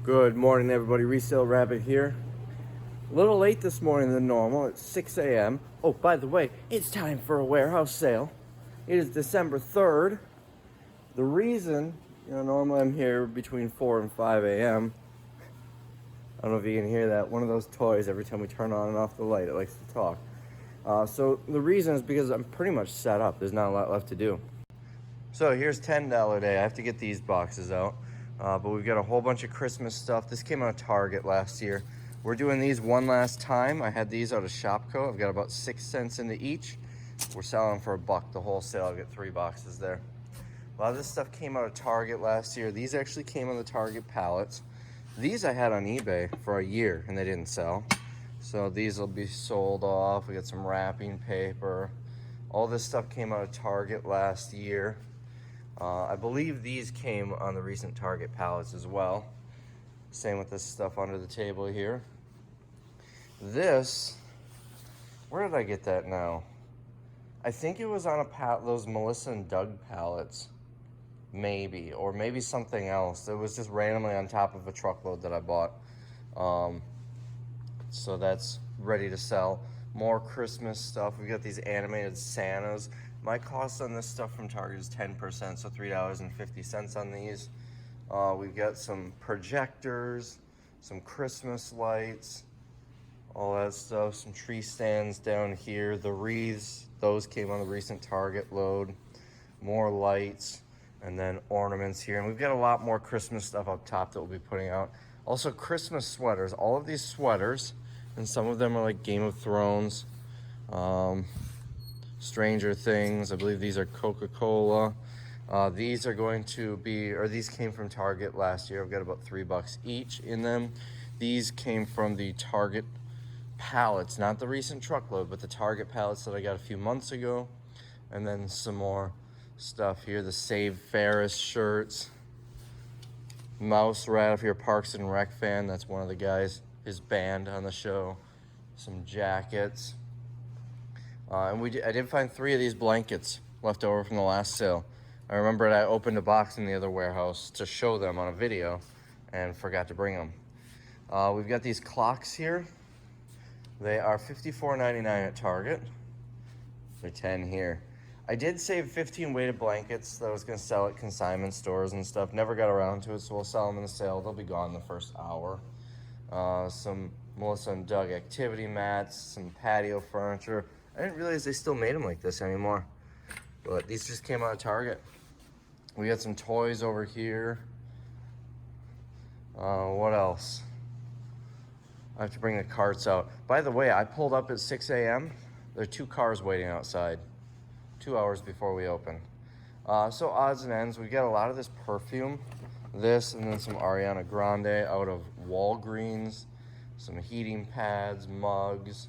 Good morning, everybody. Resale Rabbit here. A little late this morning than normal. It's 6 a.m. Oh, by the way, it's time for a warehouse sale. It is December 3rd. The reason, normally I'm here between 4 and 5 a.m. I don't know if you can hear that. One of those toys, every time we turn on and off the light, it likes to talk. So the reason is because I'm pretty much set up. There's not a lot left to do. So here's $10 day. I have to get these boxes out. But we've got a whole bunch of Christmas stuff. This came out of Target last year. We're doing these one last time. I had these out of Shopco. I've got about 6 cents into each. We're selling for $1 the wholesale. I'll get 3 boxes there. A lot of this stuff came out of Target last year. These actually came on the Target pallets. These I had on eBay for a year and they didn't sell. So these will be sold off. We got some wrapping paper. All this stuff came out of Target last year. I believe these came on the recent Target pallets as well. Same with this stuff under the table here. This, where did I get that now? I think it was on a those Melissa and Doug pallets, maybe, or maybe something else. It was just randomly on top of a truckload that I bought. So that's ready to sell. More Christmas stuff. We got these animated Santas. My cost on this stuff from Target is 10%, so $3.50 on these. We've got some projectors, some Christmas lights, all that stuff. Some tree stands down here. The wreaths, those came on the recent Target load. More lights, and then ornaments here. And we've got a lot more Christmas stuff up top that we'll be putting out. Also, Christmas sweaters. All of these sweaters, and some of them are like Game of Thrones, Stranger Things. I believe these are Coca-Cola. These are going to be, or these came from Target last year. I've got about $3 each in them. These came from the Target pallets, not the recent truckload, but the Target pallets that I got a few months ago. And then some more stuff here. The Save Ferris shirts. Mouse Rat, if you're a Parks and Rec fan, that's one of the guys, his band on the show. Some jackets. And I did find 3 of these blankets left over from the last sale. I remembered I opened a box in the other warehouse to show them on a video and forgot to bring them. We've got these clocks here. They are $54.99 at Target. They're $10 here. I did save 15 weighted blankets that I was going to sell at consignment stores and stuff. Never got around to it, so we'll sell them in the sale. They'll be gone in the first hour. Some Melissa and Doug activity mats, some patio furniture. I didn't realize they still made them like this anymore. But these just came out of Target. We got some toys over here. What else? I have to bring the carts out. By the way, I pulled up at 6 a.m. There are 2 cars waiting outside. 2 hours before we open. So odds and ends, we got a lot of this perfume. This and then some Ariana Grande out of Walgreens. Some heating pads, mugs,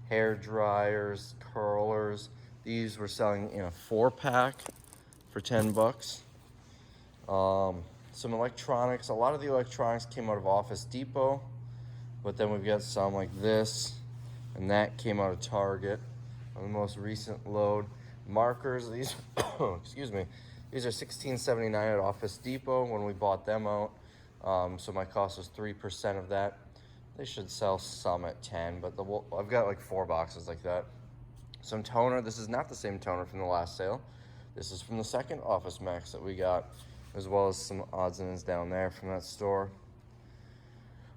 hair dryers, curlers. These we're selling in a 4-pack for $10. Some electronics. A lot of the electronics came out of Office Depot, but then we've got some like this, and that came out of Target on the most recent load. Markers, these, excuse me, these are $16.79 at Office Depot when we bought them out. So my cost was 3% of that. They should sell some at 10, but I've got like 4 boxes like that. Some toner. This is not the same toner from the last sale. This is from the second Office Max that we got, as well as some odds and ends down there from that store.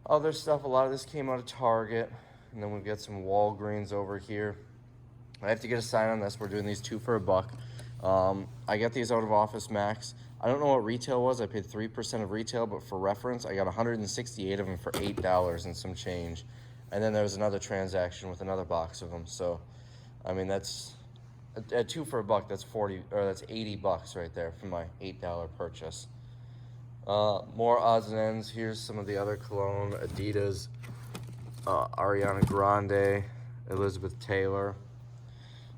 Other stuff, a lot of this came out of Target. And then we've got some Walgreens over here. I have to get a sign on this. We're doing these 2 for $1. I got these out of Office Max. I don't know what retail was. I paid 3% of retail, but for reference, I got 168 of them for $8 and some change. And then there was another transaction with another box of them. So, I mean, that's at 2 for $1. That's that's $80 right there for my $8 purchase. More odds and ends. Here's some of the other cologne: Adidas, Ariana Grande, Elizabeth Taylor.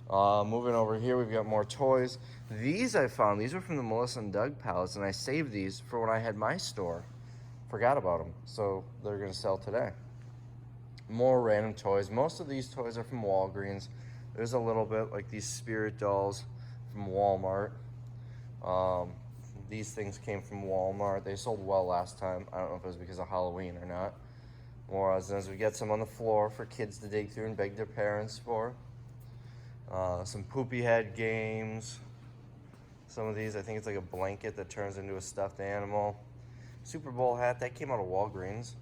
Moving over here, we've got more toys. These I found, these were from the Melissa and Doug pallets, and I saved these for when I had my store. Forgot about them, so they're gonna sell today. More random toys. Most of these toys are from Walgreens. There's a little bit like these spirit dolls from Walmart. These things came from Walmart. They sold well last time. I don't know if it was because of Halloween or not. More odds and ends. We get some on the floor for kids to dig through and beg their parents for. Some poopy head games. Some of these, I think it's like a blanket that turns into a stuffed animal. Super Bowl hat, that came out of Walgreens.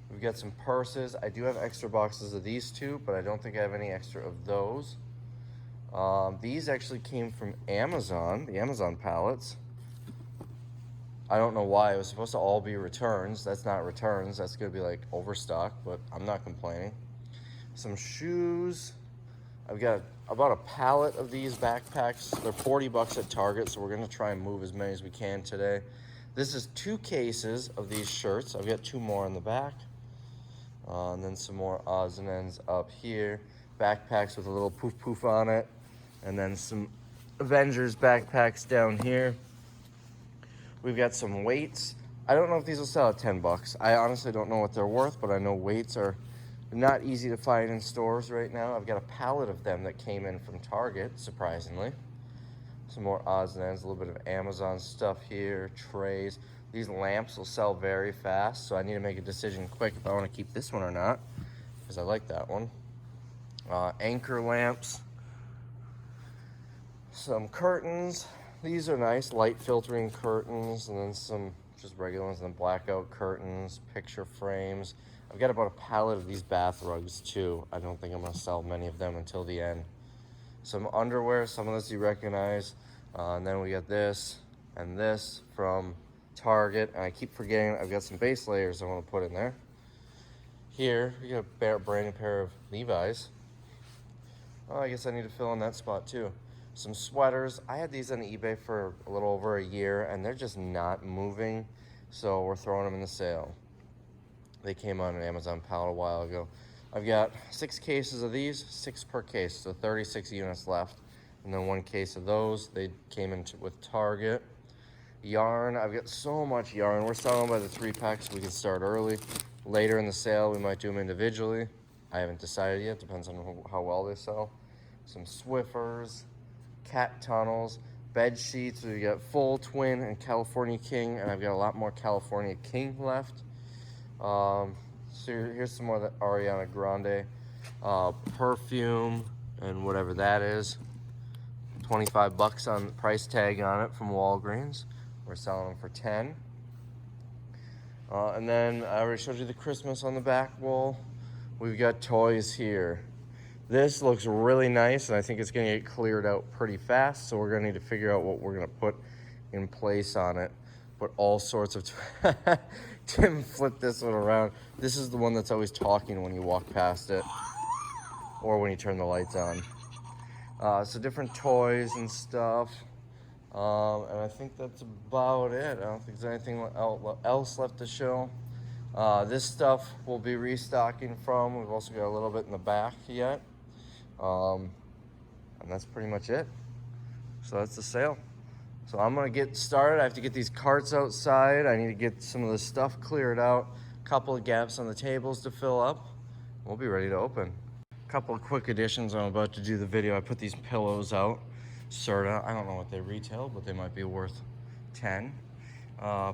We've got some purses. I do have extra boxes of these two, but I don't think I have any extra of those. These actually came from Amazon, the Amazon pallets. I don't know why. It was supposed to all be returns. That's not returns. That's going to be like overstock, but I'm not complaining. Some shoes. I've got about a pallet of these backpacks. They're 40 bucks at Target, so we're going to try and move as many as we can today. This is 2 cases of these shirts. I've got 2 more in the back. And then some more odds and ends up here. Backpacks with a little poof poof on it. And then some Avengers backpacks down here. We've got some weights. I don't know if these will sell at 10 bucks. I honestly don't know what they're worth, but I know weights are not easy to find in stores right now. I've got a pallet of them that came in from Target, surprisingly. Some more odds and ends, a little bit of Amazon stuff here, trays. These lamps will sell very fast, so I need to make a decision quick if I want to keep this one or not, because I like that one. Anchor lamps. Some curtains. These are nice, light filtering curtains, and then some just regular ones, and then blackout curtains, picture frames. I've got about a pallet of these bath rugs too. I don't think I'm going to sell many of them until the end. Some underwear, some of this you recognize. And then we got this and this from Target. And I keep forgetting I've got some base layers I want to put in there. Here, we got a brand new pair of Levi's. Oh, I guess I need to fill in that spot too. Some sweaters. I had these on eBay for a little over a year, and they're just not moving. So we're throwing them in the sale. They came on an Amazon pallet a while ago. I've got 6 cases of these, 6 per case, so 36 units left. And then 1 case of those. They came in with Target. Yarn, I've got so much yarn. We're selling by the 3-pack, so we can start early. Later in the sale, we might do them individually. I haven't decided yet, depends on how well they sell. Some Swiffers, cat tunnels, bed sheets. We got full, twin, and California King, and I've got a lot more California King left. So here's some more of the Ariana Grande perfume and whatever that is. 25 bucks on the price tag on it from Walgreens. We're selling them for 10. And then I already showed you the Christmas on the back wall. We've got toys here. This looks really nice, and I think it's going to get cleared out pretty fast, so we're going to need to figure out what we're going to put in place on it. Put all sorts of... Tim flipped this one around. This is the one that's always talking when you walk past it, or when you turn the lights on. So different toys and stuff. And I think that's about it. I don't think there's anything else left to show. This stuff we'll be restocking from. We've also got a little bit in the back yet. And that's pretty much it. So that's the sale. So I'm gonna get started. I have to get these carts outside. I need to get some of the stuff cleared out. A couple of gaps on the tables to fill up. We'll be ready to open. A couple of quick additions. I'm about to do the video. I put these pillows out. Serta. I don't know what they retail, but they might be worth 10.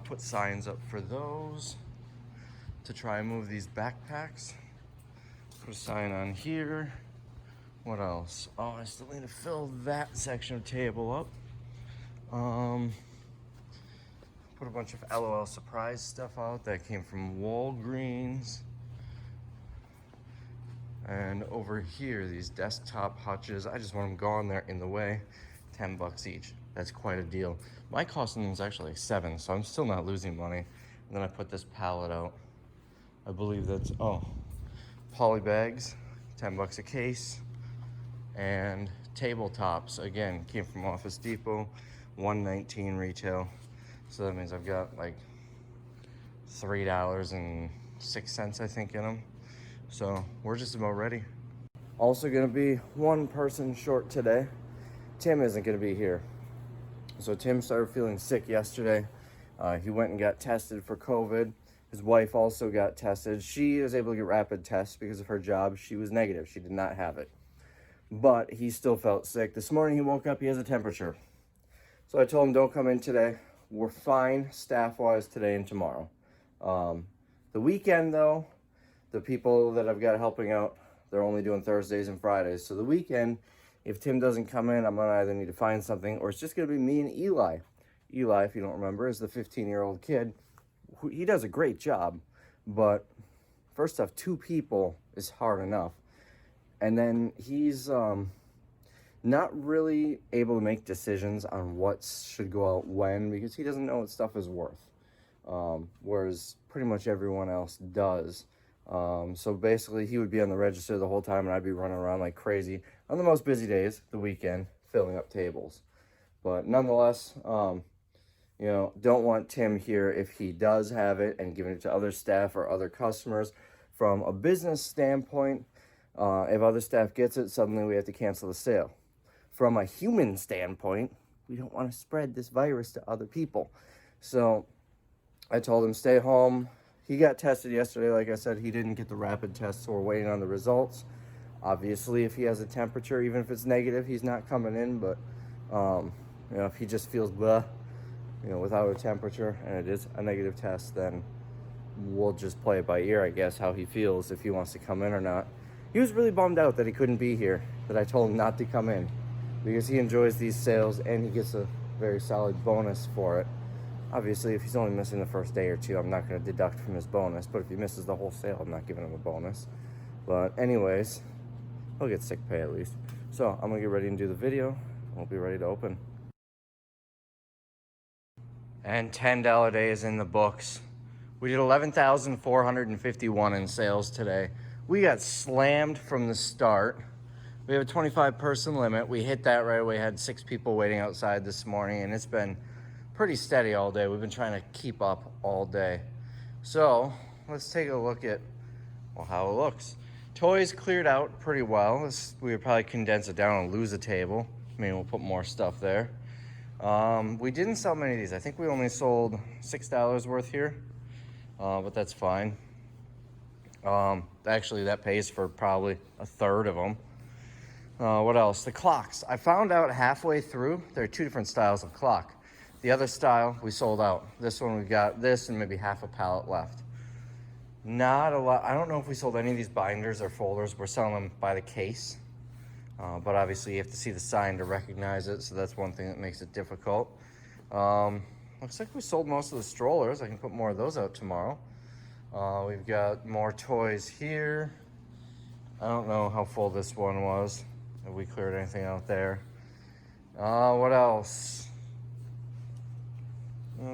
Put signs up for those to try and move these backpacks. Put a sign on here. What else? Oh, I still need to fill that section of table up. Put a bunch of LOL surprise stuff out that came from Walgreens. And over here, these desktop hutches, I just want them gone. They're in the way. 10 bucks each. That's quite a deal. My cost on them is actually like 7, so I'm still not losing money. And then I put this pallet out. I believe that's, poly bags, 10 bucks a case. And tabletops, again, came from Office Depot, $1.19 retail. So that means I've got like $3.06, I think, in them. So we're just about ready. Also gonna be one person short today. Tim isn't gonna be here. So Tim started feeling sick yesterday. He went and got tested for COVID. His wife also got tested. She was able to get rapid tests because of her job. She was negative, she did not have it. But he still felt sick. This morning he woke up, he has a temperature. So I told him don't come in today. we're fine staff-wise today and tomorrow. The weekend, though, the people that I've got helping out, they're only doing Thursdays and Fridays. So the weekend, if Tim doesn't come in, I'm going to either need to find something, or it's just going to be me and Eli. Eli, if you don't remember, is the 15-year-old kid. He does a great job, but first off, 2 people is hard enough. And then he's not really able to make decisions on what should go out when, because he doesn't know what stuff is worth, whereas pretty much everyone else does. So basically, he would be on the register the whole time, and I'd be running around like crazy on the most busy days, the weekend, filling up tables. But nonetheless, you know, don't want Tim here if he does have it and giving it to other staff or other customers. From a business standpoint, if other staff gets it, suddenly we have to cancel the sale. From a human standpoint, we don't want to spread this virus to other people. So I told him stay home. He got tested yesterday. Like I said, he didn't get the rapid test, so we're waiting on the results. Obviously, if he has a temperature, even if it's negative, he's not coming in. But, you know, if he just feels blah, you know, without a temperature, and it is a negative test, then we'll just play it by ear, I guess, how he feels, if he wants to come in or not. He was really bummed out that he couldn't be here, that I told him not to come in, because he enjoys these sales and he gets a very solid bonus for it. Obviously, if he's only missing the first day or 2, I'm not going to deduct from his bonus, but if he misses the whole sale, I'm not giving him a bonus. But anyways, he'll get sick pay at least. So I'm going to get ready and do the video. We'll be ready to open. And $10 day is in the books. We did 11,451 in sales today. We got slammed from the start. We have a 25-person limit. We hit that right away. Had 6 people waiting outside this morning, and it's been pretty steady all day. We've been trying to keep up all day. So let's take a look at, well, how it looks. Toys cleared out pretty well. We would probably condense it down and lose a table. Maybe we'll put more stuff there. We didn't sell many of these. I think we only sold $6 worth here, but that's fine. Actually, that pays for probably a third of them. What else? The clocks. I found out halfway through, there are 2 different styles of clock. The other style, we sold out. This one, we got this and maybe half a pallet left. Not a lot. I don't know if we sold any of these binders or folders. We're selling them by the case. But obviously, you have to see the sign to recognize it, so that's one thing that makes it difficult. Looks like we sold most of the strollers. I can put more of those out tomorrow. We've got more toys here. I don't know how full this one was, if we cleared anything out there. What else?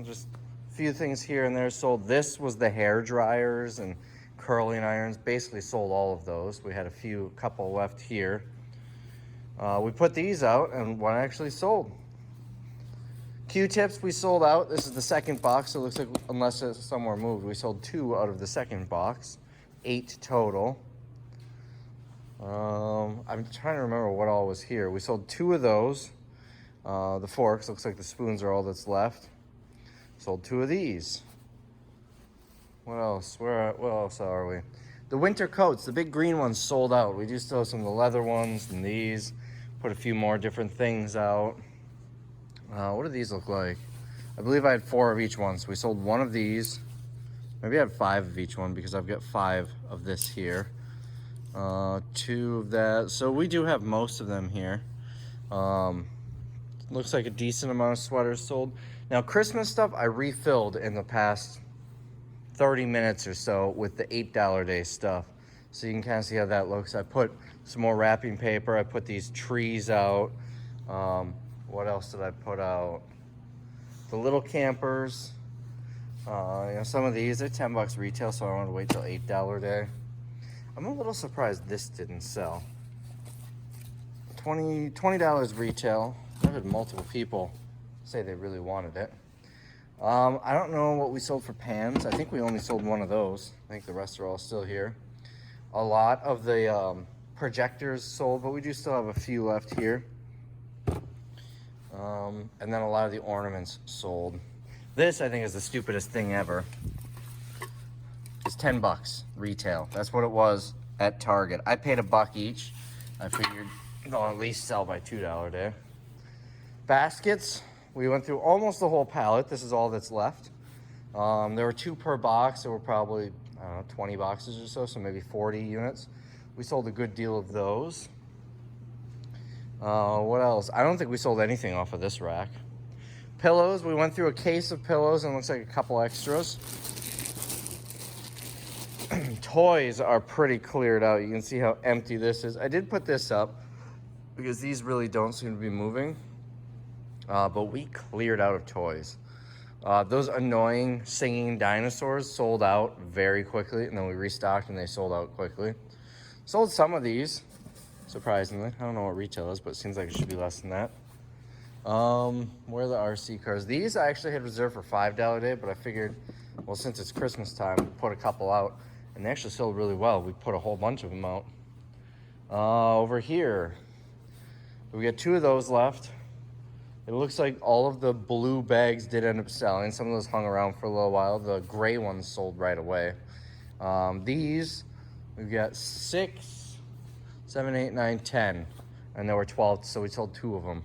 Just a few things here and there sold. This was the hair dryers and curling irons. Basically sold all of those. We had a couple left here. We put these out and one actually sold. Q-tips we sold out. This is the second box. So it looks like, unless it's somewhere moved, we sold 2 out of the second box. 8 total. I'm trying to remember what all was here. We sold 2 of those. The forks, looks like the spoons are all that's left. Sold 2 of these. What else? What else are we? The winter coats, the big green ones sold out. We do still have some of the leather ones and these. Put a few more different things out. What do these look like? I believe I had 4 of each one, so we sold 1 of these. Maybe I had 5 of each one because I've got 5 of this here. 2 of that. So we do have most of them here. Looks like a decent amount of sweaters sold. Now, Christmas stuff I refilled in the past 30 minutes or so with the $8 day stuff. So you can kind of see how that looks. I put some more wrapping paper. I put these trees out. What else did I put out? The little campers. You know, some of these are $10 retail, so I wanted to wait till $8 day. I'm a little surprised this didn't sell. $20 retail. I've had multiple people say they really wanted it. I don't know what we sold for pans. I think we only sold 1 of those. I think the rest are all still here. A lot of the projectors sold, but we do still have a few left here. And then a lot of the ornaments sold. This, I think, is the stupidest thing ever. It's $10 retail. That's what it was at Target. I paid $1 each. I figured they'll at least sell by $2 day. Baskets, We went through almost the whole pallet. This is all that's left. There were 2 per box. There were probably, I don't know, 20 boxes or so, so maybe 40 units. We sold a good deal of those. What else? I don't think we sold anything off of this rack. Pillows, we went through a case of pillows and it looks like a couple extras. Toys are pretty cleared out. You can see how empty this is. I did put this up because these really don't seem to be moving. But we cleared out of toys. Those annoying singing dinosaurs sold out very quickly, and then we restocked and they sold out quickly. Sold some of these, surprisingly. I don't know what retail is, but it seems like it should be less than that. Where are the RC cars? These I actually had reserved for $5 a day, but I figured, well, since it's Christmas time, we put a couple out, and they actually sold really well. We put a whole bunch of them out. Over here, we got 2 of those left. It looks like all of the blue bags did end up selling. Some of those hung around for a little while. The gray ones sold right away. These, we've got 6, 7, 8, 9, 10. And there were 12, so we sold 2 of them.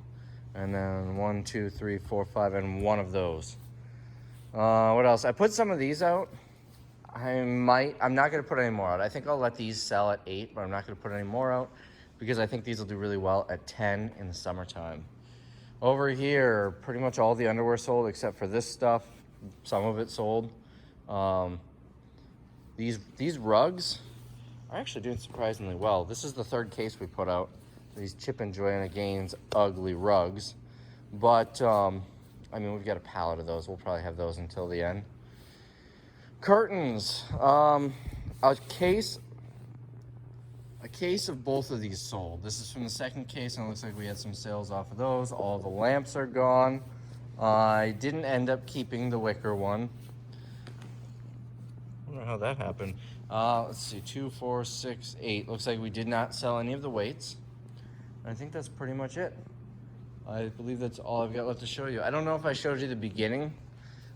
And then 1, 2, 3, 4, 5, and 1 of those. What else? I put some of these out. I'm not gonna put any more out. I think I'll let these sell at 8, but I'm not gonna put any more out because I think these will do really well at 10 in the summertime. Over here, pretty much all the underwear sold except for this stuff. Some of it sold. These rugs are actually doing surprisingly well. This is the 3rd case we put out. These Chip and Joanna Gaines ugly rugs. But, I mean, we've got a pallet of those. We'll probably have those until the end. Curtains. A case of both of these sold. This is from the 2nd case, and it looks like we had some sales off of those. All the lamps are gone. I didn't end up keeping the wicker one. I don't know how that happened. Let's see, 2, 4, 6, 8. Looks like we did not sell any of the weights. I think that's pretty much it. I believe that's all I've got left to show you. I don't know if I showed you the beginning,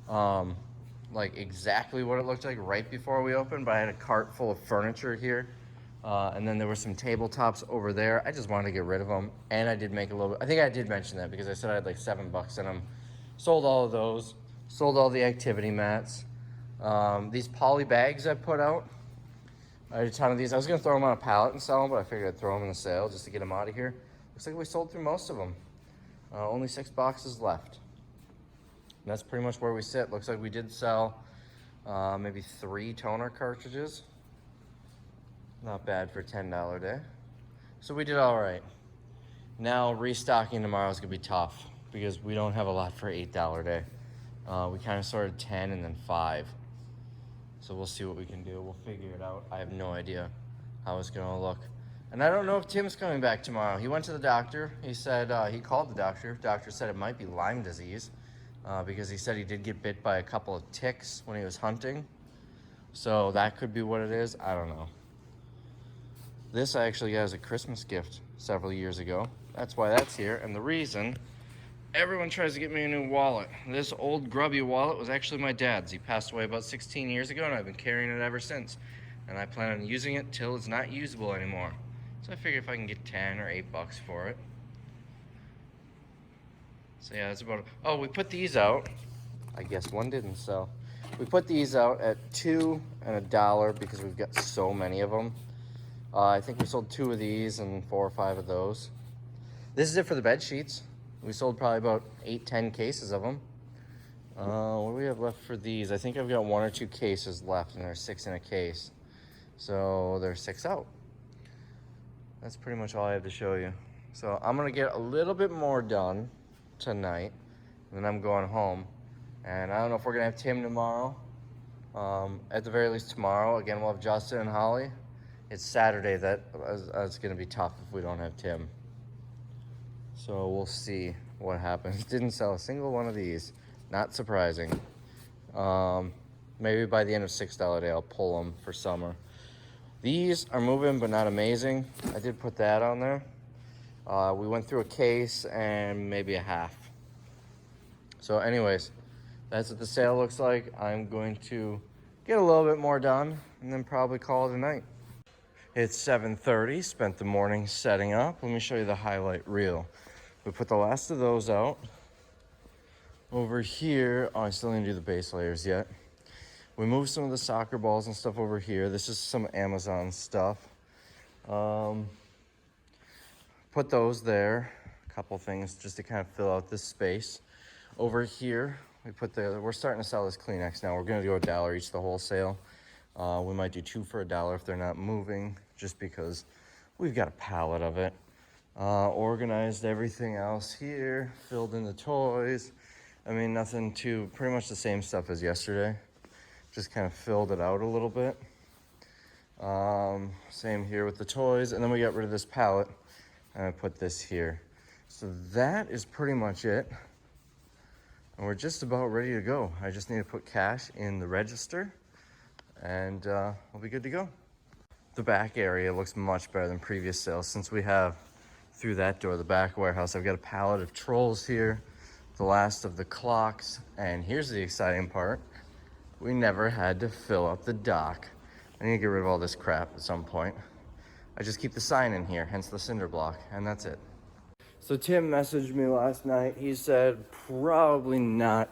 like exactly what it looked like right before we opened, but I had a cart full of furniture here. And then there were some tabletops over there. I just wanted to get rid of them. And I did make a little bit, I think I did mention that because I said I had like $7 in them. Sold all of those. Sold all the activity mats. These poly bags I put out. I had a ton of these. I was gonna throw them on a pallet and sell them, but I figured I'd throw them in the sale just to get them out of here. Looks like we sold through most of them. Only 6 boxes left. And that's pretty much where we sit. Looks like we did sell maybe 3 toner cartridges. Not bad for a $10 day. So we did all right. Now restocking tomorrow is gonna be tough because we don't have a lot for $8 a day. We kind of sorted 10 and then 5. So we'll see what we can do. We'll figure it out. I have no idea how it's gonna look. And I don't know if Tim's coming back tomorrow. He went to the doctor. He said, he called the doctor. Doctor said it might be Lyme disease because he said he did get bit by a couple of ticks when he was hunting. So that could be what it is. I don't know. This I actually got as a Christmas gift several years ago. That's why that's here. And the reason everyone tries to get me a new wallet. This old grubby wallet was actually my dad's. He passed away about 16 years ago and I've been carrying it ever since. And I plan on using it till it's not usable anymore. So I figure if I can get 10 or $8 for it. So yeah, that's about it. Oh, we put these out. I guess one didn't sell. We put these out at $2 and $1 because we've got so many of them. I think we sold 2 of these and 4 or 5 of those. This is it for the bed sheets. We sold probably about 8, 10 cases of them. What do we have left for these? I think I've got 1 or 2 cases left, and there's 6 in a case. So there's 6 out. That's pretty much all I have to show you. So I'm gonna get a little bit more done tonight, and then I'm going home. And I don't know if we're gonna have Tim tomorrow. At the very least tomorrow. Again, we'll have Justin and Holly. It's Saturday that it's gonna be tough if we don't have Tim. So we'll see what happens. Didn't sell a single one of these. Not surprising. Maybe by the end of $6 a day, I'll pull them for summer. These are moving, but not amazing. I did put that on there. We went through a case and maybe a half. So anyways, that's what the sale looks like. I'm going to get a little bit more done and then probably call it a night. It's 7:30, spent the morning setting up. Let me show you the highlight reel. We put the last of those out. Over here, oh, I still need to do the base layers yet. We moved some of the soccer balls and stuff over here. This is some Amazon stuff. Put those there. A couple things just to kind of fill out this space. Over here, we're starting to sell this Kleenex now. We're gonna do $1 each, the wholesale. We might do 2 for $1 if they're not moving, just because we've got a pallet of it. Organized everything else here, filled in the toys. I mean, nothing too, pretty much the same stuff as yesterday. Just kind of filled it out a little bit. Same here with the toys. And then we got rid of this pallet and I put this here. So that is pretty much it. And we're just about ready to go. I just need to put cash in the register and we'll be good to go. The back area looks much better than previous sales since we have through that door, the back warehouse. I've got a pallet of trolls here, the last of the clocks, and here's the exciting part. We never had to fill up the dock. I need to get rid of all this crap at some point. I just keep the sign in here, hence the cinder block, and that's it. So Tim messaged me last night. He said probably not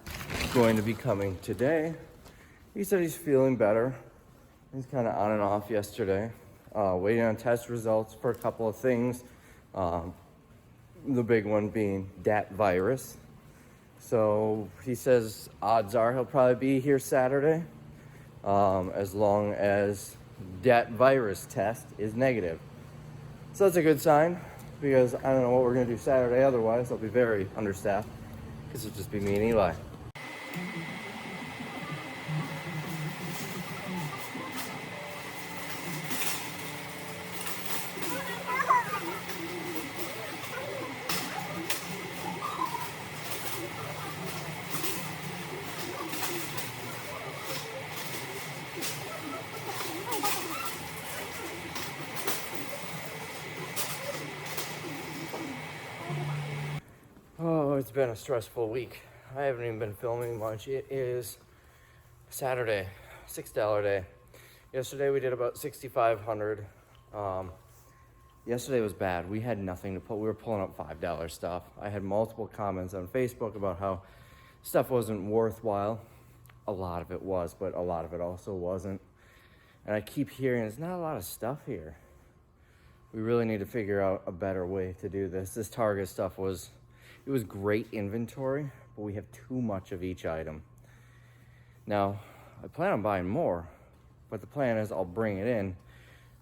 going to be coming today. He said he's feeling better. He's kind of on and off yesterday. Waiting on test results for a couple of things. The big one being dat virus. So he says odds are he'll probably be here Saturday, as long as that virus test is negative. So that's a good sign, because I don't know what we're gonna do Saturday. Otherwise, I'll be very understaffed, because it'll just be me and Eli. Oh, it's been a stressful week. I haven't even been filming much. It is Saturday, $6 day. Yesterday we did about 6,500. Yesterday was bad. We had nothing to put. We were pulling up $5 stuff. I had multiple comments on Facebook about how stuff wasn't worthwhile. A lot of it was, but a lot of it also wasn't. And I keep hearing there's not a lot of stuff here. We really need to figure out a better way to do this. This Target stuff was great inventory, but we have too much of each item. Now, I plan on buying more, but the plan is I'll bring it in,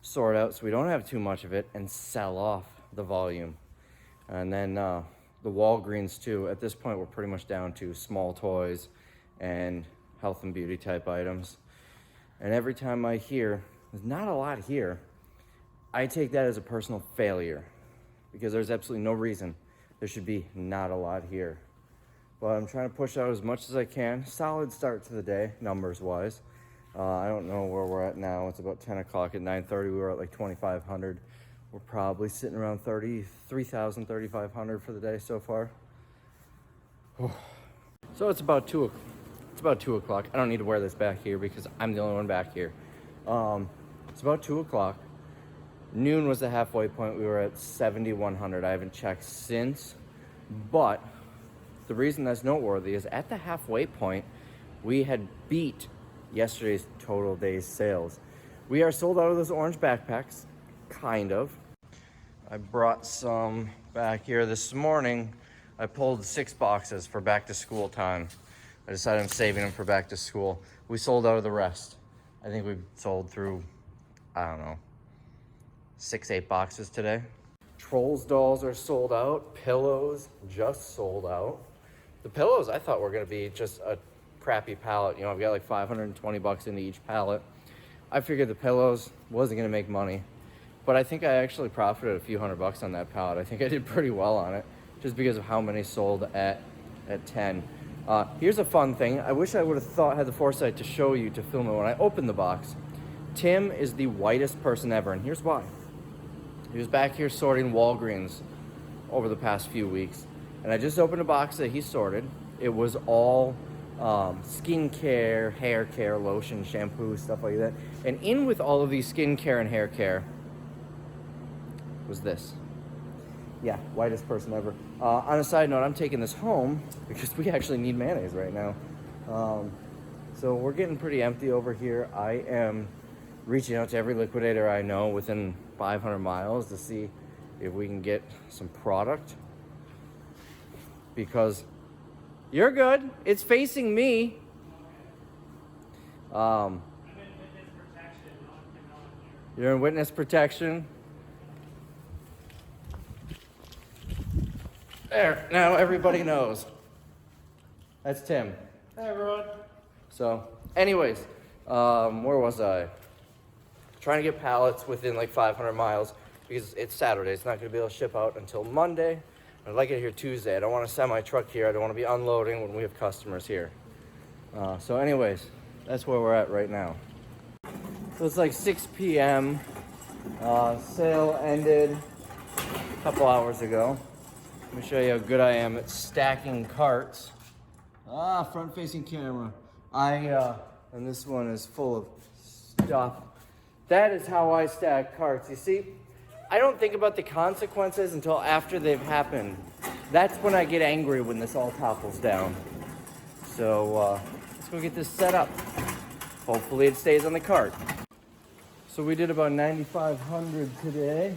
sort out so we don't have too much of it, and sell off the volume. And then the Walgreens too. At this point, we're pretty much down to small toys and health and beauty type items. And every time I hear there's not a lot here, I take that as a personal failure, because there's absolutely no reason there should be not a lot here. But I'm trying to push out as much as I can. Solid start to the day, numbers wise. I don't know where we're at now. It's about 10 o'clock. At 9:30, we were at like 2,500. We're probably sitting around 33,000, 3,500 for the day so far. So it's about 2 o'clock. I don't need to wear this back here because I'm the only one back here. It's about 2 o'clock. Noon was the halfway point. We were at 7,100. I haven't checked since, but the reason that's noteworthy is at the halfway point, we had beat yesterday's total day's sales. We are sold out of those orange backpacks, kind of. I brought some back here this morning. I pulled 6 boxes for back to school time. I decided I'm saving them for back to school. We sold out of the rest. I think we sold through, I don't know, 6-8 boxes today. Trolls dolls are sold out. Pillows just sold out. The pillows I thought were gonna be just a crappy pallet. You know, I've got like 520 bucks into each pallet. I figured the pillows wasn't gonna make money, but I think I actually profited a few $100 on that pallet. I think I did pretty well on it, just because of how many sold at 10. Here's a fun thing. I wish I would have had the foresight to show you, to film it when I opened the box. Tim is the whitest person ever, and here's why. He was back here sorting Walgreens over the past few weeks, and I just opened a box that he sorted. It was all skincare, hair care, lotion, shampoo, stuff like that. And in with all of these skincare and hair care was this. Yeah, whitest person ever. On a side note, I'm taking this home because we actually need mayonnaise right now. So we're getting pretty empty over here. I am reaching out to every liquidator I know within 500 miles to see if we can get some product. Because you're good. It's facing me. You're in witness protection. There, now everybody knows. That's Tim. Hey everyone. So, anyways, where was I? Trying to get pallets within like 500 miles because it's Saturday. It's not going to be able to ship out until Monday. I'd like it here Tuesday. I don't want to send my truck here. I don't want to be unloading when we have customers here. So anyways, that's where we're at right now. So it's like 6 p.m. Sale ended a couple hours ago. Let me show you how good I am at stacking carts. Front-facing camera. And this one is full of stuff. That is how I stack carts. You see, I don't think about the consequences until after they've happened. That's when I get angry when this all topples down. So let's go get this set up. Hopefully it stays on the cart. So we did about 9,500 today.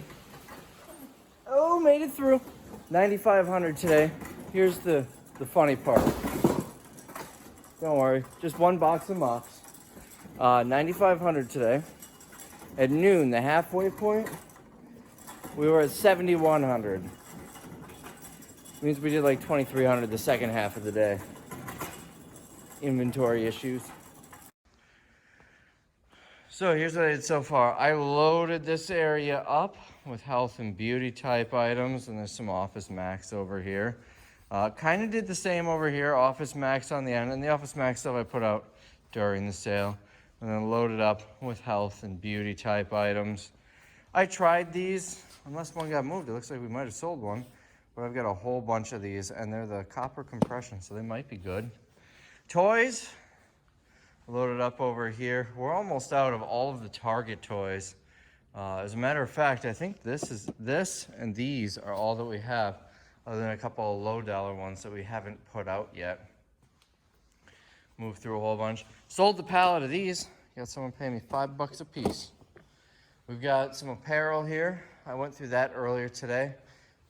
Oh, made it through. 9,500 today. Here's the funny part. Don't worry, just one box of mops. 9,500 today. At noon, the halfway point, we were at 7,100. Means we did like 2,300 the second half of the day. Inventory issues. So here's what I did so far. I loaded this area up with health and beauty type items, and there's some Office Max over here. Kind of did the same over here, Office Max on the end, and the Office Max stuff I put out during the sale, and then loaded up with health and beauty type items. I tried these, unless one got moved. It looks like we might have sold one, but I've got a whole bunch of these, and they're the copper compression, so they might be good. Toys, loaded up over here. We're almost out of all of the Target toys. As a matter of fact, I think this and these are all that we have, other than a couple of low dollar ones that we haven't put out yet. Moved through a whole bunch. Sold the pallet of these. Got someone paying me $5 a piece. We've got some apparel here. I went through that earlier today.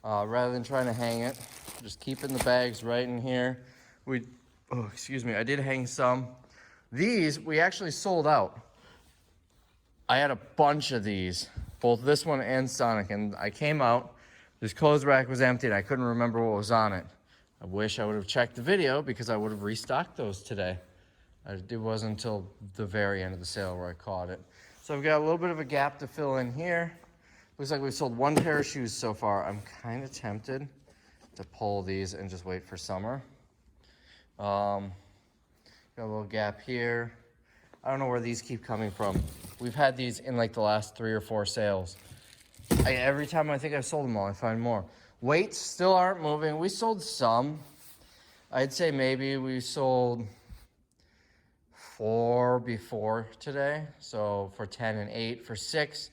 Rather than trying to hang it, just keeping the bags right in here. I did hang some. These, we actually sold out. I had a bunch of these, both this one and Sonic, and I came out, this clothes rack was empty and I couldn't remember what was on it. I wish I would have checked the video because I would have restocked those today. It wasn't until the very end of the sale where I caught it. So I've got a little bit of a gap to fill in here. Looks like we've sold one pair of shoes so far. I'm kind of tempted to pull these and just wait for summer. Got a little gap here. I don't know where these keep coming from. We've had these in like the last 3 or 4 sales. Every time I think I've sold them all, I find more. Weights still aren't moving. We sold some. I'd say maybe we sold 4 before today. So for 10 and 8. For 6,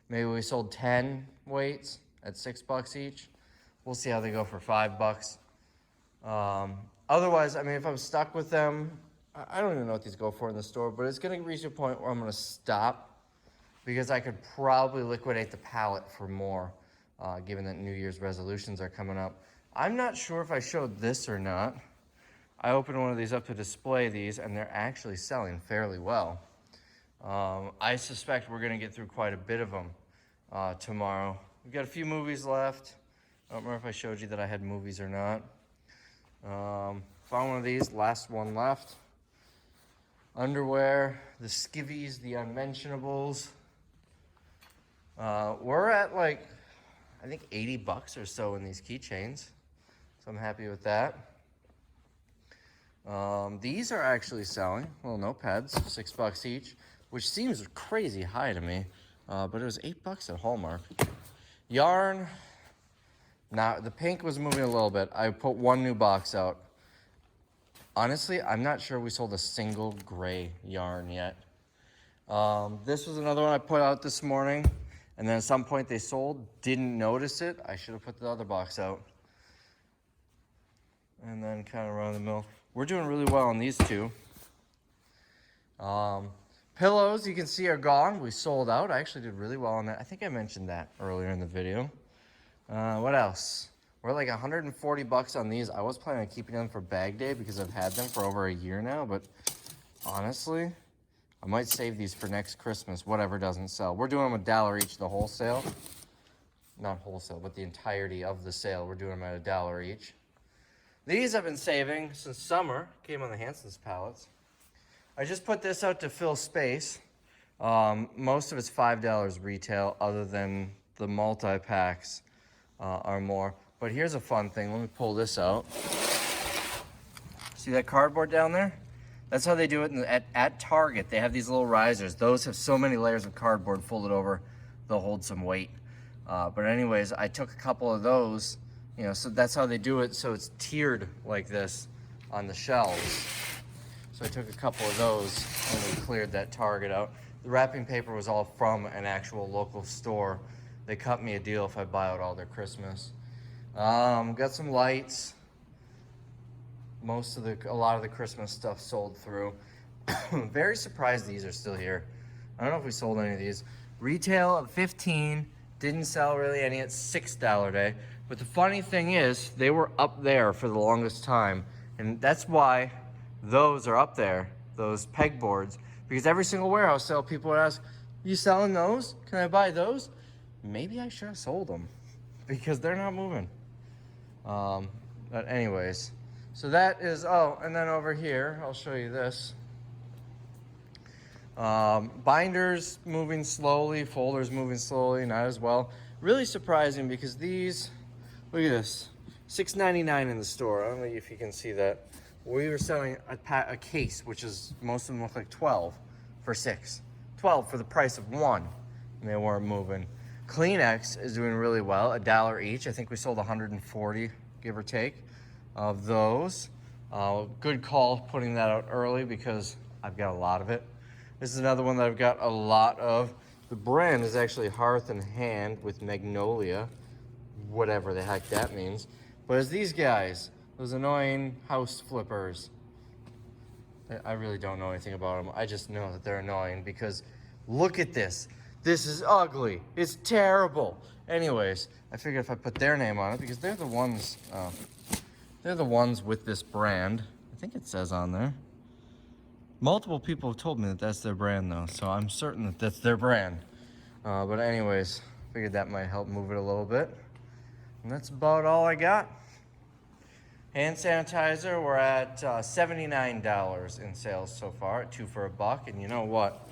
maybe we sold 10 weights at $6 each. We'll see how they go for $5. Otherwise, I mean, if I'm stuck with them, I don't even know what these go for in the store, but it's going to reach a point where I'm going to stop because I could probably liquidate the pallet for more, given that New Year's resolutions are coming up. I'm not sure if I showed this or not. I opened one of these up to display these, and they're actually selling fairly well. I suspect we're going to get through quite a bit of them tomorrow. We've got a few movies left. I don't remember if I showed you that I had movies or not. Found one of these, last one left. Underwear, the skivvies, the unmentionables. We're at like, I think $80 or so in these keychains. So I'm happy with that. These are actually selling, little notepads, $6 each, which seems crazy high to me. But it was $8 at Hallmark. Yarn, now the pink was moving a little bit. I put one new box out. Honestly, I'm not sure we sold a single gray yarn yet. This was another one I put out this morning. And then at some point they sold, didn't notice it. I should have put the other box out. And then kind of run the mill. We're doing really well on these two. Pillows, you can see, are gone. We sold out. I actually did really well on that. I think I mentioned that earlier in the video. What else? We're like 140 bucks on these. I was planning on keeping them for bag day because I've had them for over a year now, but honestly, I might save these for next Christmas, whatever doesn't sell. We're doing them $1 each, the wholesale. Not wholesale, but the entirety of the sale. We're doing them at $1 each. These I've been saving since summer. Came on the Hanson's pallets. I just put this out to fill space. Most of it's $5 retail, other than the multi-packs are more. But here's a fun thing. Let me pull this out. See that cardboard down there? That's how they do it at Target. They have these little risers. Those have so many layers of cardboard folded over, they'll hold some weight. But anyways, I took a couple of those, you know, so that's how they do it. So it's tiered like this on the shelves. So I took a couple of those and we cleared that Target out. The wrapping paper was all from an actual local store. They cut me a deal if I buy out all their Christmas. Got some lights. A lot of the Christmas stuff sold through. Very surprised these are still here. I don't know if we sold any of these. Retail at $15, didn't sell really any at $6 day. But the funny thing is, they were up there for the longest time. And that's why those are up there, those pegboards. Because every single warehouse sale, people would ask, you selling those? Can I buy those? Maybe I should have sold them because they're not moving. But anyways, so that is, oh, and then over here, I'll show you this. Binders moving slowly, folders moving slowly, not as well. Really surprising because these, look at this, $6.99 in the store. I don't know if you can see that. We were selling a case, which is, most of them look like 12 for $6. 12 for the price of one, and they weren't moving. Kleenex is doing really well, $1 each. I think we sold 140, give or take, of those. Good call putting that out early because I've got a lot of it. This is another one that I've got a lot of. The brand is actually Hearth and Hand with Magnolia, whatever the heck that means. But it's these guys, those annoying house flippers. I really don't know anything about them. I just know that they're annoying because look at this. This is ugly. It's terrible. Anyways, I figured if I put their name on it, because they're the ones with this brand. I think it says on there. Multiple people have told me that that's their brand though, so I'm certain that that's their brand. But anyways, figured that might help move it a little bit. And that's about all I got. Hand sanitizer, we're at $79 in sales so far, at 2 for $1. And you know what?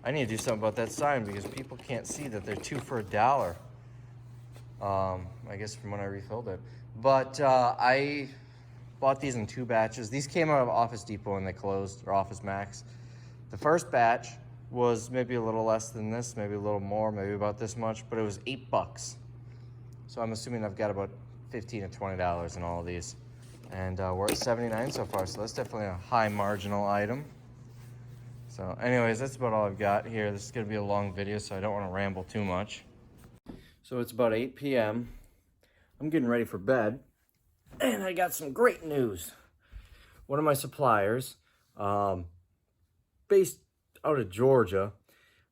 I need to do something about that sign because people can't see that they're 2 for $1. I guess from when I refilled it. But I bought these in 2 batches. These came out of Office Depot when they closed, or Office Max. The first batch was maybe a little less than this, maybe a little more, maybe about this much, but it was $8. So I'm assuming I've got about $15 to $20 in all of these. And we're at 79 so far, so that's definitely a high marginal item. So anyways, that's about all I've got here. This is gonna be a long video, so I don't wanna ramble too much. So it's about 8 p.m. I'm getting ready for bed, and I got some great news. One of my suppliers, based out of Georgia,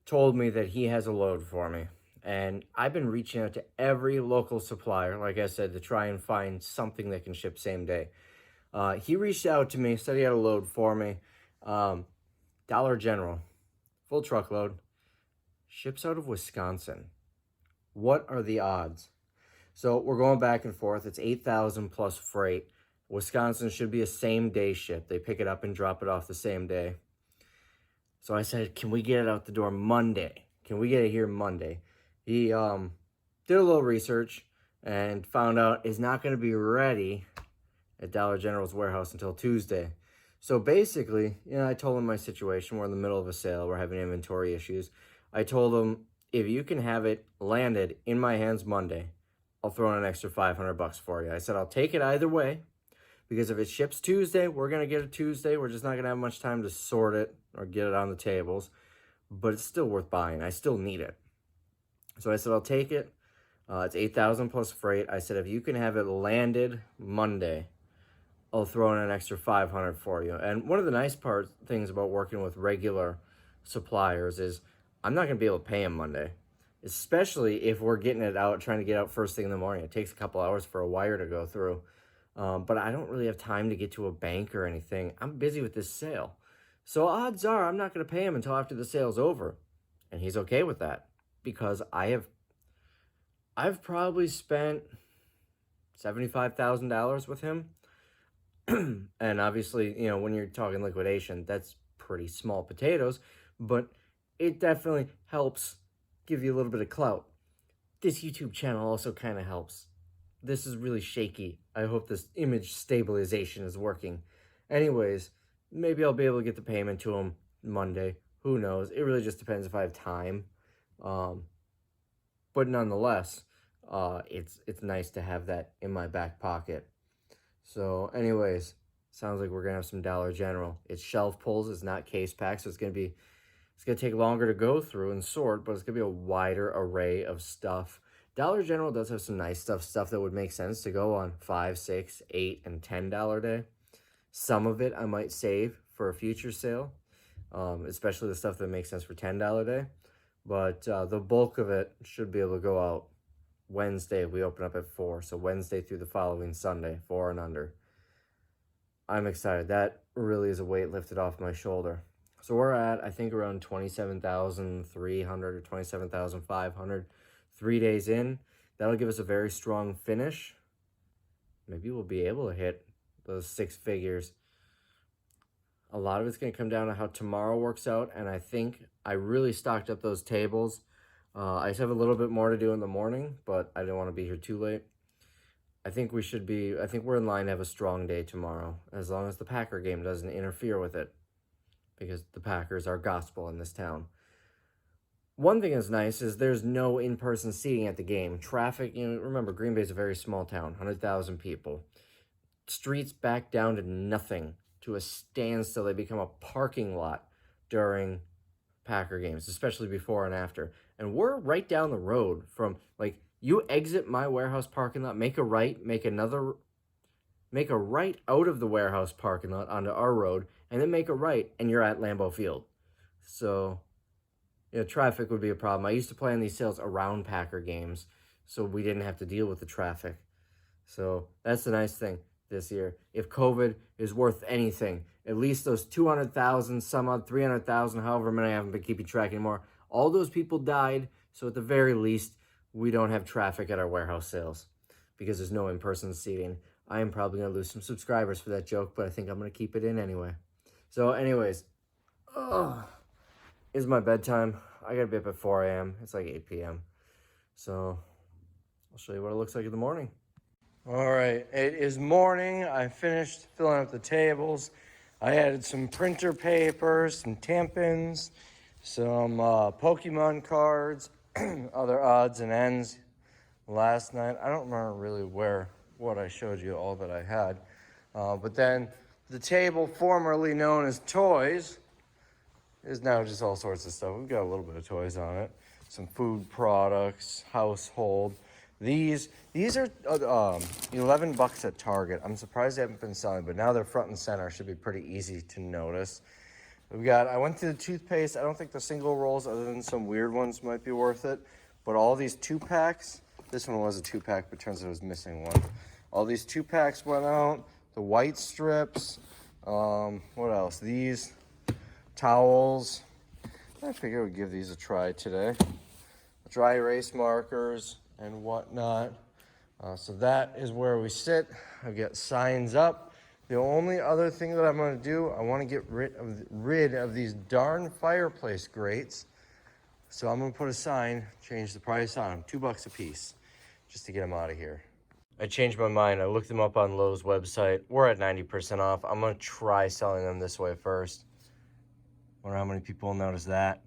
told me that he has a load for me. And I've been reaching out to every local supplier, like I said, to try and find something that can ship same day. He reached out to me, said he had a load for me. Dollar General, full truckload, ships out of Wisconsin. What are the odds? So we're going back and forth. It's $8,000 plus freight. Wisconsin should be a same day ship. They pick it up and drop it off the same day. So I said, can we get it out the door Monday? Can we get it here Monday? He did a little research and found out it's not going to be ready at Dollar General's warehouse until Tuesday. So basically, you know, I told him my situation. We're in the middle of a sale. We're having inventory issues. I told him, if you can have it landed in my hands Monday, I'll throw in an extra $500 for you. I said, I'll take it either way, because if it ships Tuesday, we're going to get it Tuesday. We're just not going to have much time to sort it or get it on the tables, but it's still worth buying. I still need it. So I said, I'll take it. It's 8,000 plus freight. I said, if you can have it landed Monday, I'll throw in an extra 500 for you. And one of the nice things about working with regular suppliers is I'm not going to be able to pay them Monday, especially if we're getting it out, trying to get out first thing in the morning. It takes a couple hours for a wire to go through. But I don't really have time to get to a bank or anything. I'm busy with this sale. So odds are I'm not going to pay him until after the sale's over. And he's okay with that because I've probably spent $75,000 with him. And obviously, you know, when you're talking liquidation, that's pretty small potatoes, but it definitely helps give you a little bit of clout. This YouTube channel also kind of helps. This is really shaky. I hope this image stabilization is working. Anyways, maybe I'll be able to get the payment to him Monday. Who knows? It really just depends if I have time. But nonetheless, it's nice to have that in my back pocket. So anyways, sounds like we're gonna have some Dollar General. It's shelf pulls, it's not case packs, so it's gonna take longer to go through and sort, but it's gonna be a wider array of stuff. Dollar General does have some nice stuff that would make sense to go on $5, $6, $8, and $10 day. Some of it I might save for a future sale, especially the stuff that makes sense for $10 day. But the bulk of it should be able to go out Wednesday. We open up at 4, so Wednesday through the following Sunday, 4 and under. I'm excited. That really is a weight lifted off my shoulder. So we're at, I think, around 27,300 or 27,500 3 days in. That'll give us a very strong finish. Maybe we'll be able to hit those 6 figures. A lot of it's going to come down to how tomorrow works out, and I think I really stocked up those tables. I just have a little bit more to do in the morning, but I didn't want to be here too late. I think we're in line to have a strong day tomorrow, as long as the Packer game doesn't interfere with it, because the Packers are gospel in this town. One thing that's nice is there's no in-person seating at the game. Traffic, you know, remember, Green Bay is a very small town, 100,000 people. Streets back down to nothing, to a standstill. They become a parking lot during Packer games, especially before and after. And we're right down the road from, like, you exit my warehouse parking lot, make a right, make a right out of the warehouse parking lot onto our road, and then make a right, and you're at Lambeau Field. So, you know, traffic would be a problem. I used to plan these sales around Packer games, so we didn't have to deal with the traffic. So that's the nice thing this year. If COVID is worth anything, at least those 200,000, some odd 300,000, however many, I haven't been keeping track anymore, all those people died, so at the very least, we don't have traffic at our warehouse sales because there's no in-person seating. I am probably going to lose some subscribers for that joke, but I think I'm going to keep it in anyway. So anyways, it's my bedtime. I got to be up at 4 a.m. It's like 8 p.m. So I'll show you what it looks like in the morning. All right, it is morning. I finished filling up the tables. I added some printer paper, some tampons, some Pokemon cards, other odds and ends last night. I don't remember really what I showed you, all that I had. But then the table formerly known as toys is now just all sorts of stuff. We've got a little bit of toys on it. Some food products, household. These are $11 at Target. I'm surprised they haven't been selling, but now they're front and center. Should be pretty easy to notice. I went through the toothpaste. I don't think the single rolls, other than some weird ones, might be worth it. But all these 2-packs, this one was a 2-pack, but turns out it was missing one. All these 2-packs went out. The white strips. What else? These towels. I figured I would give these a try today. Dry erase markers and whatnot. So that is where we sit. I've got signs up. The only other thing that I'm going to do, I want to get rid of these darn fireplace grates. So I'm going to put a sign, change the price on them, $2 a piece, just to get them out of here. I changed my mind. I looked them up on Lowe's website. We're at 90% off. I'm going to try selling them this way first. Wonder how many people will notice that.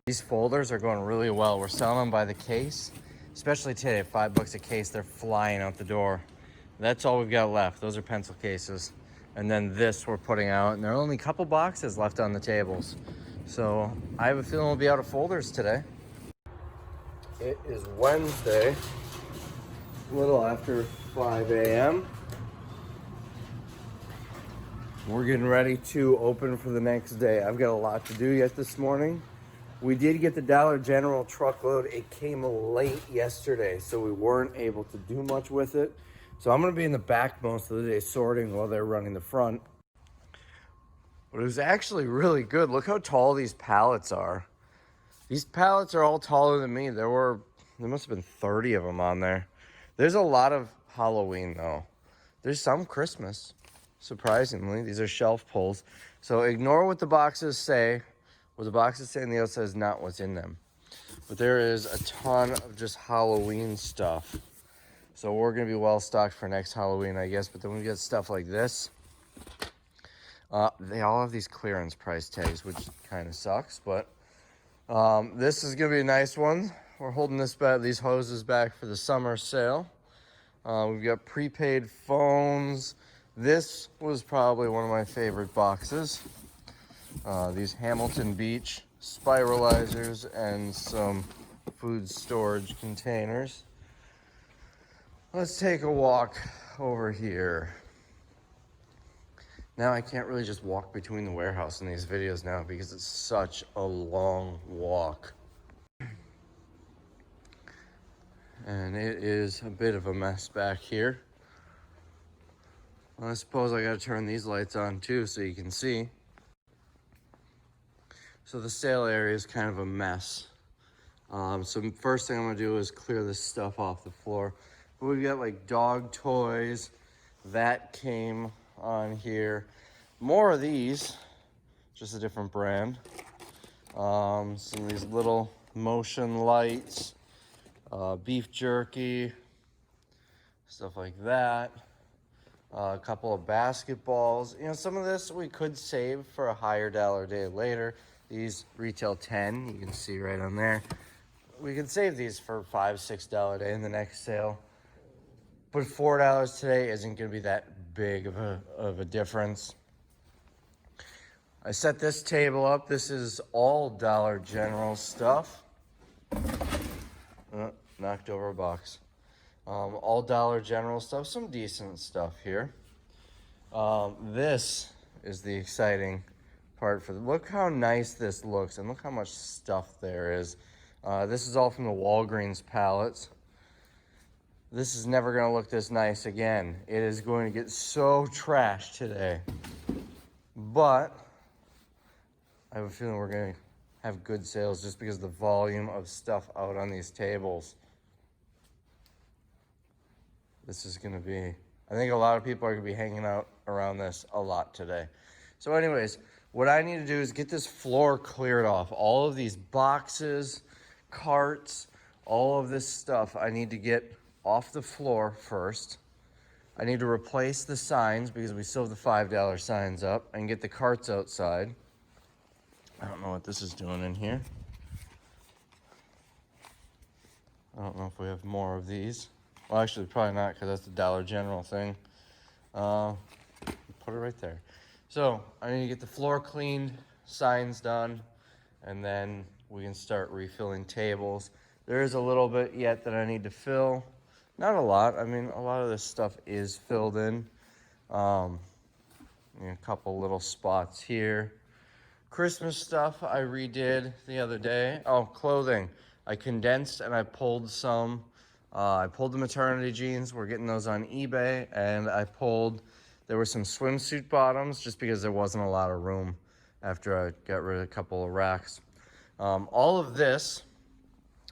These folders are going really well. We're selling them by the case, especially today, $5 a case. They're flying out the door. That's all we've got left. Those are pencil cases. And then this we're putting out, and there are only a couple boxes left on the tables. So I have a feeling we'll be out of folders today. It is Wednesday, a little after 5 a.m. We're getting ready to open for the next day. I've got a lot to do yet this morning. We did get the Dollar General truckload. It came late yesterday, so we weren't able to do much with it. So I'm gonna be in the back most of the day sorting while they're running the front. But it was actually really good. Look how tall these pallets are. These pallets are all taller than me. There must have been 30 of them on there. There's a lot of Halloween though. There's some Christmas, surprisingly. These are shelf pulls. So ignore what the boxes say. What the boxes say on the outside is not what's in them. But there is a ton of just Halloween stuff. So we're gonna be well stocked for next Halloween, I guess. But then we get stuff like this. They all have these clearance price tags, which kind of sucks, but this is gonna be a nice one. We're holding these hoses back for the summer sale. We've got prepaid phones. This was probably one of my favorite boxes. These Hamilton Beach spiralizers and some food storage containers. Let's take a walk over here. Now I can't really just walk between the warehouse in these videos now because it's such a long walk. And it is a bit of a mess back here. Well, I suppose I gotta turn these lights on too so you can see. So the sale area is kind of a mess. So first thing I'm gonna do is clear this stuff off the floor. But we've got like dog toys. That came on here. More of these, just a different brand. Some of these little motion lights, beef jerky, stuff like that. A couple of basketballs. You know, some of this we could save for a higher dollar day later. These retail 10, you can see right on there. We could save these for $5, $6 day in the next sale. But $4 today isn't gonna be that big of a difference. I set this table up. This is all Dollar General stuff. Knocked over a box. All Dollar General stuff, some decent stuff here. This is the exciting part look how nice this looks and look how much stuff there is. This is all from the Walgreens pallets. This is never gonna look this nice again. It is going to get so trashed today. But I have a feeling we're gonna have good sales just because of the volume of stuff out on these tables. This is gonna be, I think a lot of people are gonna be hanging out around this a lot today. So anyways, what I need to do is get this floor cleared off. All of these boxes, carts, all of this stuff I need to get off the floor first. I need to replace the signs because we still have the $5 signs up and get the carts outside. I don't know what this is doing in here. I don't know if we have more of these. Well, actually, probably not because that's the Dollar General thing. Put it right there. So I need to get the floor cleaned, signs done, and then we can start refilling tables. There is a little bit yet that I need to fill. Not a lot. I mean, a lot of this stuff is filled in. A couple little spots here. Christmas stuff I redid the other day. Oh, clothing. I condensed and I pulled some. I pulled the maternity jeans. We're getting those on eBay. And there were some swimsuit bottoms just because there wasn't a lot of room after I got rid of a couple of racks. All of this,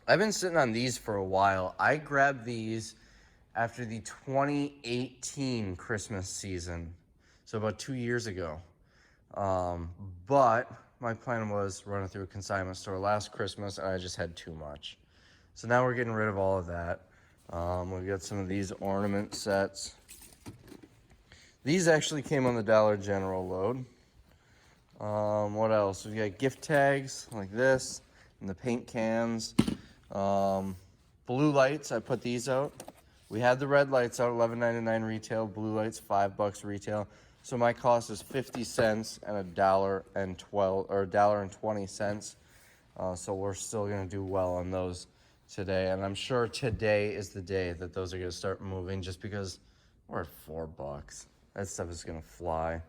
I've been sitting on these for a while. I grabbed these after the 2018 Christmas season, so about 2 years ago. But my plan was running through a consignment store last Christmas, and I just had too much. So now we're getting rid of all of that. We've got some of these ornament sets. These actually came on the Dollar General load. What else? We've got gift tags like this, and the paint cans. Blue lights, I put these out. We had the red lights out, $11.99 retail. Blue lights, $5 retail. So my cost is 50 cents and $1.20. So we're still gonna do well on those today, and I'm sure today is the day that those are gonna start moving just because we're at $4. That stuff is gonna fly.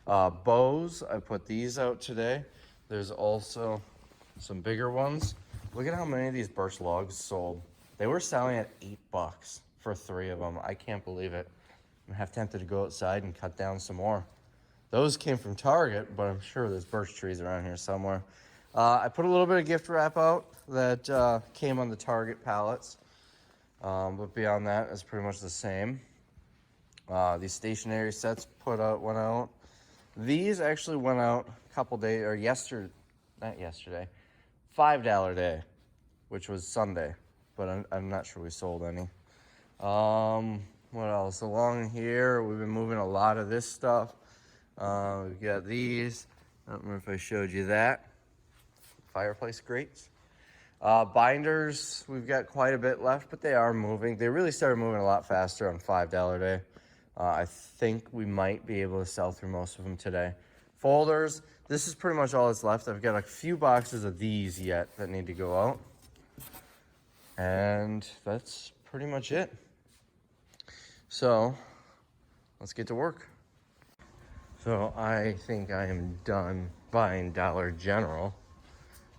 Bows, I put these out today. There's also some bigger ones. Look at how many of these birch logs sold. They were selling at $8 for 3 of them. I can't believe it. I'm half tempted to go outside and cut down some more. Those came from Target, but I'm sure there's birch trees around here somewhere. I put a little bit of gift wrap out that came on the Target pallets. But beyond that, it's pretty much the same. These stationery sets went out. These actually went out a couple days, or not yesterday, $5 day, which was Sunday, but I'm not sure we sold any. What else? Along here, we've been moving a lot of this stuff. We've got these. I don't remember if I showed you that. Fireplace grates. Binders, we've got quite a bit left, but they are moving. They really started moving a lot faster on $5 day. I think we might be able to sell through most of them today. Folders, this is pretty much all that's left. I've got a few boxes of these yet that need to go out. And that's pretty much it. So, let's get to work. So, I think I am done buying Dollar General.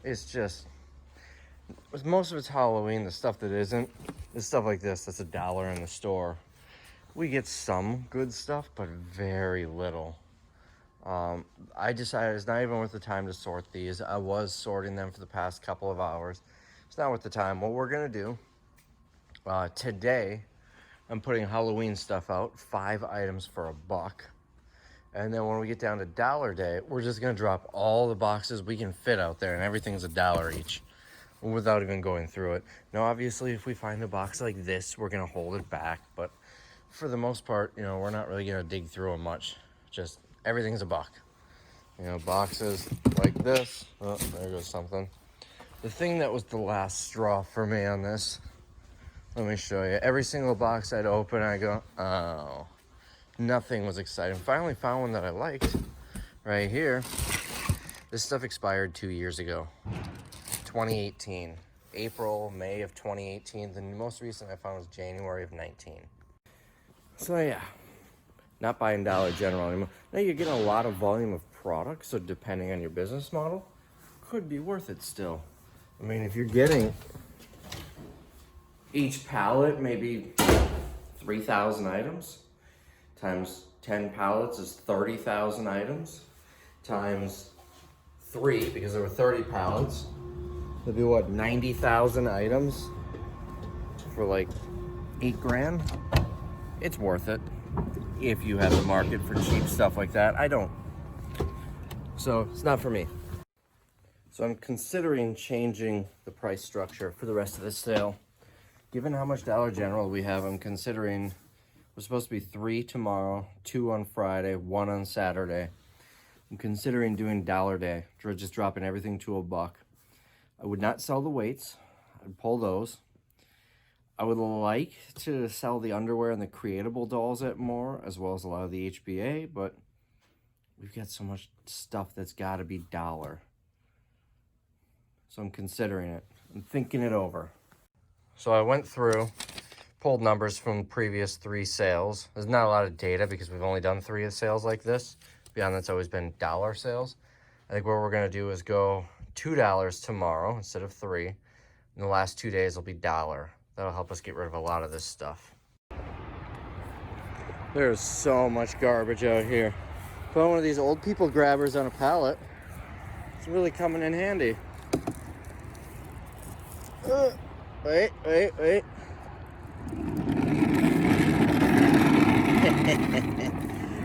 It's just, most of it's Halloween. The stuff that isn't is stuff like this that's $1 in the store. We get some good stuff, but very little. I decided it's not even worth the time to sort these. I was sorting them for the past couple of hours. It's not worth the time. What we're gonna do today, I'm putting Halloween stuff out, 5 items for $1. And then when we get down to Dollar Day, we're just gonna drop all the boxes we can fit out there, and everything's $1 each without even going through it. Now, obviously, if we find a box like this, we're gonna hold it back, but for the most part, you know, we're not really gonna dig through them much. Just everything's $1. You know, boxes like this. Oh, there goes something. The thing that was the last straw for me on this, let me show you. Every single box I'd open, I go, oh, nothing was exciting. Finally found one that I liked right here. This stuff expired 2 years ago, 2018. April, May of 2018. The most recent I found was January of 19. So yeah, not buying Dollar General anymore. Now you're getting a lot of volume of product, so depending on your business model, could be worth it still. I mean, if you're getting each pallet maybe 3,000 items, times 10 pallets is 30,000 items, times 3, because there were 30 pallets, it'd be what, 90,000 items for like 8 grand? It's worth it if you have the market for cheap stuff like that. I don't. So it's not for me. So I'm considering changing the price structure for the rest of the sale. Given how much Dollar General we have, I'm considering, we're supposed to be 3 tomorrow, 2 on Friday, 1 on Saturday. I'm considering doing Dollar Day, just dropping everything to $1. I would not sell the weights. I'd pull those. I would like to sell the underwear and the creatable dolls at more, as well as a lot of the HBA, but we've got so much stuff that's got to be $1. So I'm considering it. I'm thinking it over. So I went through, pulled numbers from previous 3 sales. There's not a lot of data because we've only done 3 sales like this. Beyond that's always been $1 sales. I think what we're going to do is go $2 tomorrow instead of 3. And the last 2 days will be $1. That'll help us get rid of a lot of this stuff. There's so much garbage out here. Put one of these old people grabbers on a pallet. It's really coming in handy. Wait.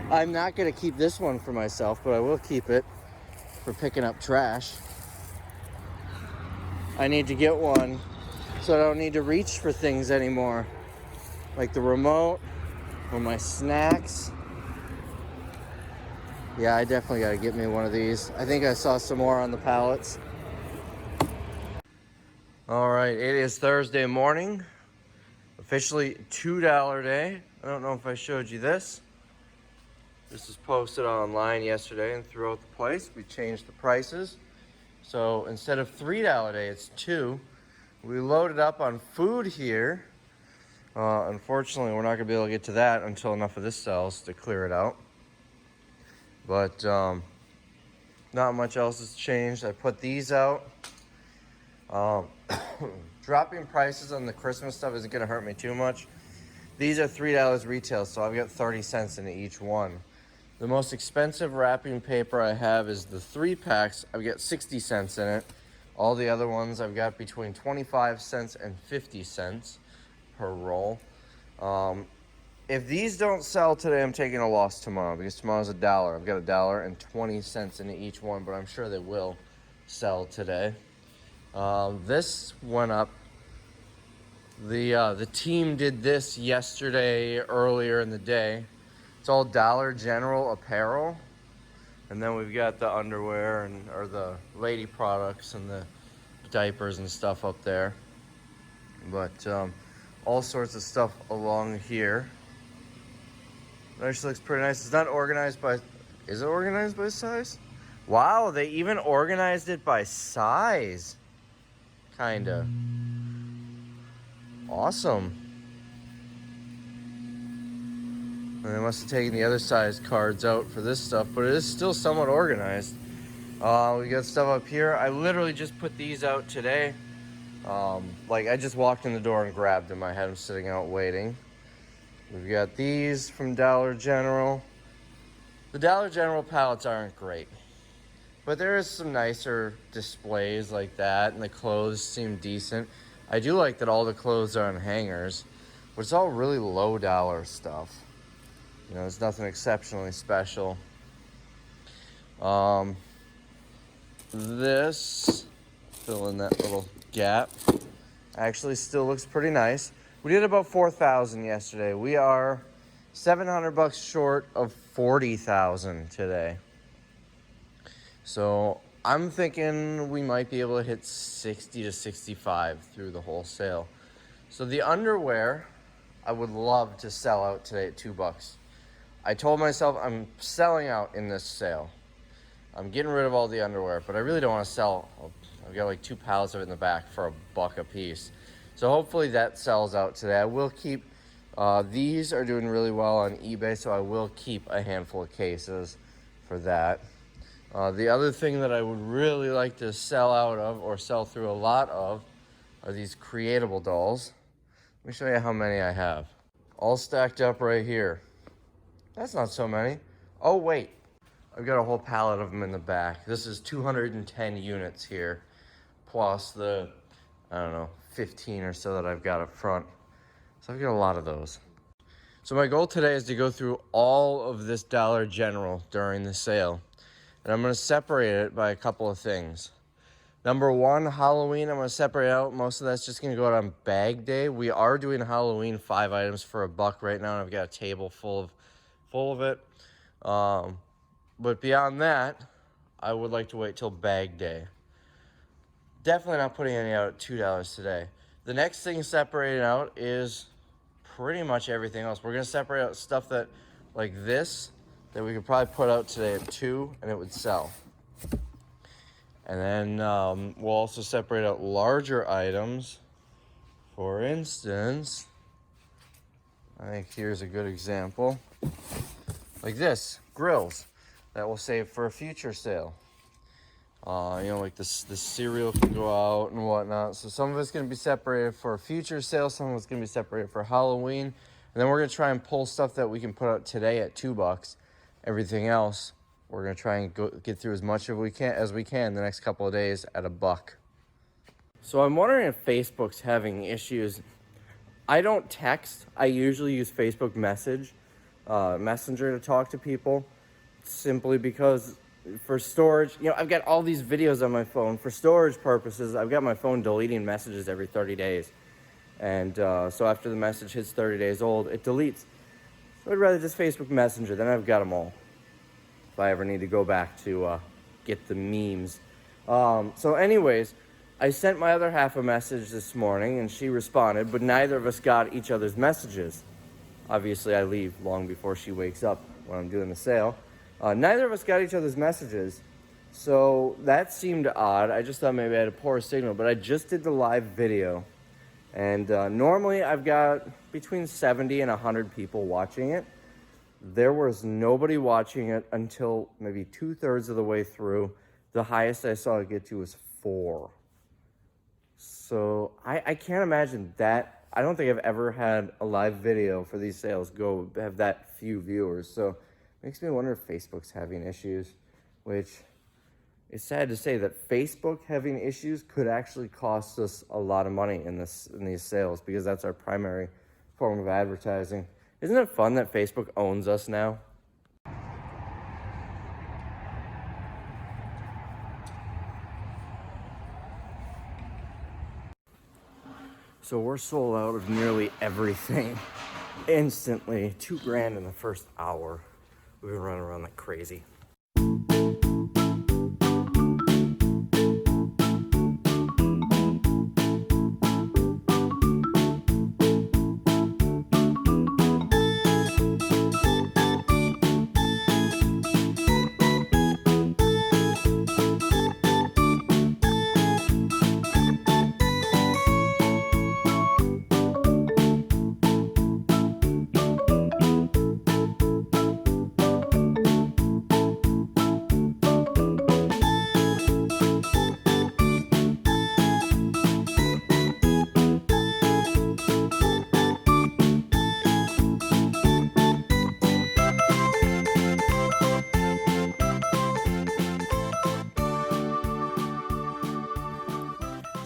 I'm not gonna keep this one for myself, but I will keep it for picking up trash. I need to get one so I don't need to reach for things anymore, like the remote or my snacks. Yeah, I definitely gotta get me one of these. I think I saw some more on the pallets. All right, it is Thursday morning, officially $2 day. I don't know if I showed you this. This was posted online yesterday and throughout the place. We changed the prices. So instead of $3 day, it's $2. We loaded up on food here. Unfortunately, we're not gonna be able to get to that until enough of this sells to clear it out. But not much else has changed. I put these out. Dropping prices on the Christmas stuff isn't gonna hurt me too much. These are $3 retail, so I've got 30 cents in each one. The most expensive wrapping paper I have is the 3-packs. I've got 60 cents in it. All the other ones I've got between 25 cents and 50 cents per roll. If these don't sell today, I'm taking a loss tomorrow because tomorrow's $1. I've got $1.20 in each one, but I'm sure they will sell today. This went up. The team did this yesterday earlier in the day. It's all Dollar General apparel. And then we've got the underwear or the lady products and the diapers and stuff up there. But all sorts of stuff along here. It actually looks pretty nice. It's not organized by, is it organized by size? Wow, they even organized it by size. Kinda. Awesome. And they must have taken the other size cards out for this stuff, but it is still somewhat organized. We got stuff up here. I literally just put these out today. Like I just walked in the door and grabbed them. I had them sitting out waiting. We've got these from Dollar General. The Dollar General pallets aren't great, but there is some nicer displays like that, and the clothes seem decent. I do like that all the clothes are on hangers, but it's all really low dollar stuff. You know, there's nothing exceptionally special. This, fill in that little gap, actually still looks pretty nice. We did about 4,000 yesterday. We are $700 short of 40,000 today. So I'm thinking we might be able to hit 60 to 65 through the whole sale. So the underwear, I would love to sell out today at $2. I told myself I'm selling out in this sale. I'm getting rid of all the underwear, but I really don't want to sell. I've got like 2 pallets of it in the back for $1 a piece. So hopefully that sells out today. I will keep, these are doing really well on eBay, so I will keep a handful of cases for that. The other thing that I would really like to sell out of or sell through a lot of are these creatable dolls. Let me show you how many I have. All stacked up right here. That's not so many. Oh wait, I've got a whole pallet of them in the back. This is 210 units here, plus the, I don't know, 15 or so that I've got up front. So I've got a lot of those. So my goal today is to go through all of this Dollar General during the sale. And I'm gonna separate it by a couple of things. Number one, Halloween, I'm gonna separate out. Most of that's just gonna go out on bag day. We are doing Halloween 5 items for $1 right now, and I've got a table full of it. But beyond that, I would like to wait till bag day. Definitely not putting any out at $2 today. The next thing separated out is pretty much everything else. We're gonna separate out stuff that, like this, that we could probably put out today at $2 and it would sell. And then we'll also separate out larger items. For instance, I think here's a good example. Like this, grills that we'll save for a future sale. You know, like this cereal can go out and whatnot. So some of it's going to be separated for a future sale. Some of it's going to be separated for Halloween. And then we're going to try and pull stuff that we can put out today at $2. Everything else, we're going to try and get through as much as we can the next couple of days at $1. So I'm wondering if Facebook's having issues. I don't text. I usually use Facebook Messenger to talk to people, simply because for storage, you know, I've got all these videos on my phone. For storage purposes, I've got my phone deleting messages every 30 days. And so after the message hits 30 days old, it deletes. So I'd rather just Facebook Messenger, then I've got them all. If I ever need to go back to get the memes. So anyways, I sent my other half a message this morning and she responded, but neither of us got each other's messages. Obviously, I leave long before she wakes up when I'm doing the sale. Neither of us got each other's messages. So that seemed odd. I just thought maybe I had a poor signal, but I just did the live video. And normally I've got between 70 and 100 people watching it. There was nobody watching it until maybe 2/3 of the way through. The highest I saw it get to was 4. So I can't imagine that. I don't think I've ever had a live video for these sales go have that few viewers. So it makes me wonder if Facebook's having issues, which it's sad to say that Facebook having issues could actually cost us a lot of money in these sales, because that's our primary form of advertising. Isn't it fun that Facebook owns us now? So we're sold out of nearly everything instantly. $2,000 in the first hour. We've been running around like crazy.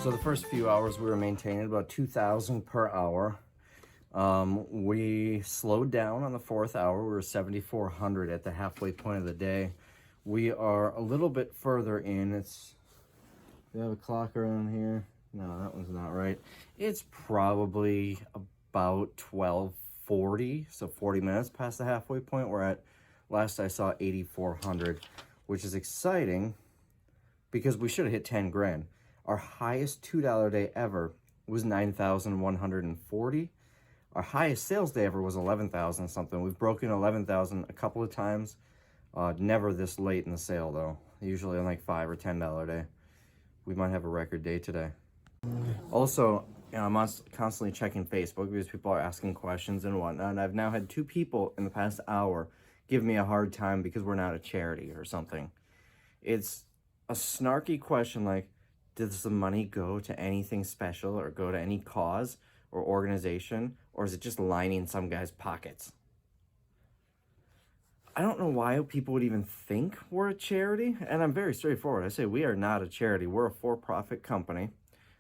So the first few hours we were maintaining about 2,000 per hour. We slowed down on the 4th hour. We were 7,400 at the halfway point of the day. We are a little bit further in. We have a clock around here. No, that one's not right. It's probably about 12:40, so 40 minutes past the halfway point. We're at, last I saw, 8,400, which is exciting because we should have hit 10 grand. Our highest $2 day ever was 9,140. Our highest sales day ever was 11,000 something. We've broken 11,000 a couple of times. Never this late in the sale though. Usually on like $5 or $10 day. We might have a record day today. Also, I'm constantly checking Facebook because people are asking questions and whatnot. And I've now had 2 people in the past hour give me a hard time because we're not a charity or something. It's a snarky question like, does the money go to anything special or go to any cause or organization, or is it just lining some guy's pockets? I don't know why people would even think we're a charity, and I'm very straightforward. I say we are not a charity. We're a for-profit company,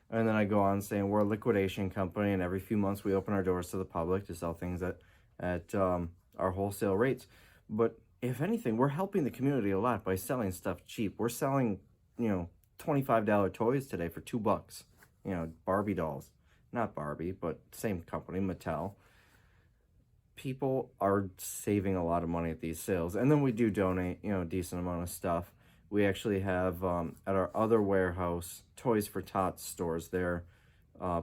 and then I go on saying we're a liquidation company, and every few months we open our doors to the public to sell things at our wholesale rates. But if anything, we're helping the community a lot by selling stuff cheap. We're selling, $25 toys today for $2. Barbie dolls. Not Barbie, but same company, Mattel. People are saving a lot of money at these sales. And then we do donate, a decent amount of stuff. We actually have, at our other warehouse, Toys for Tots stores their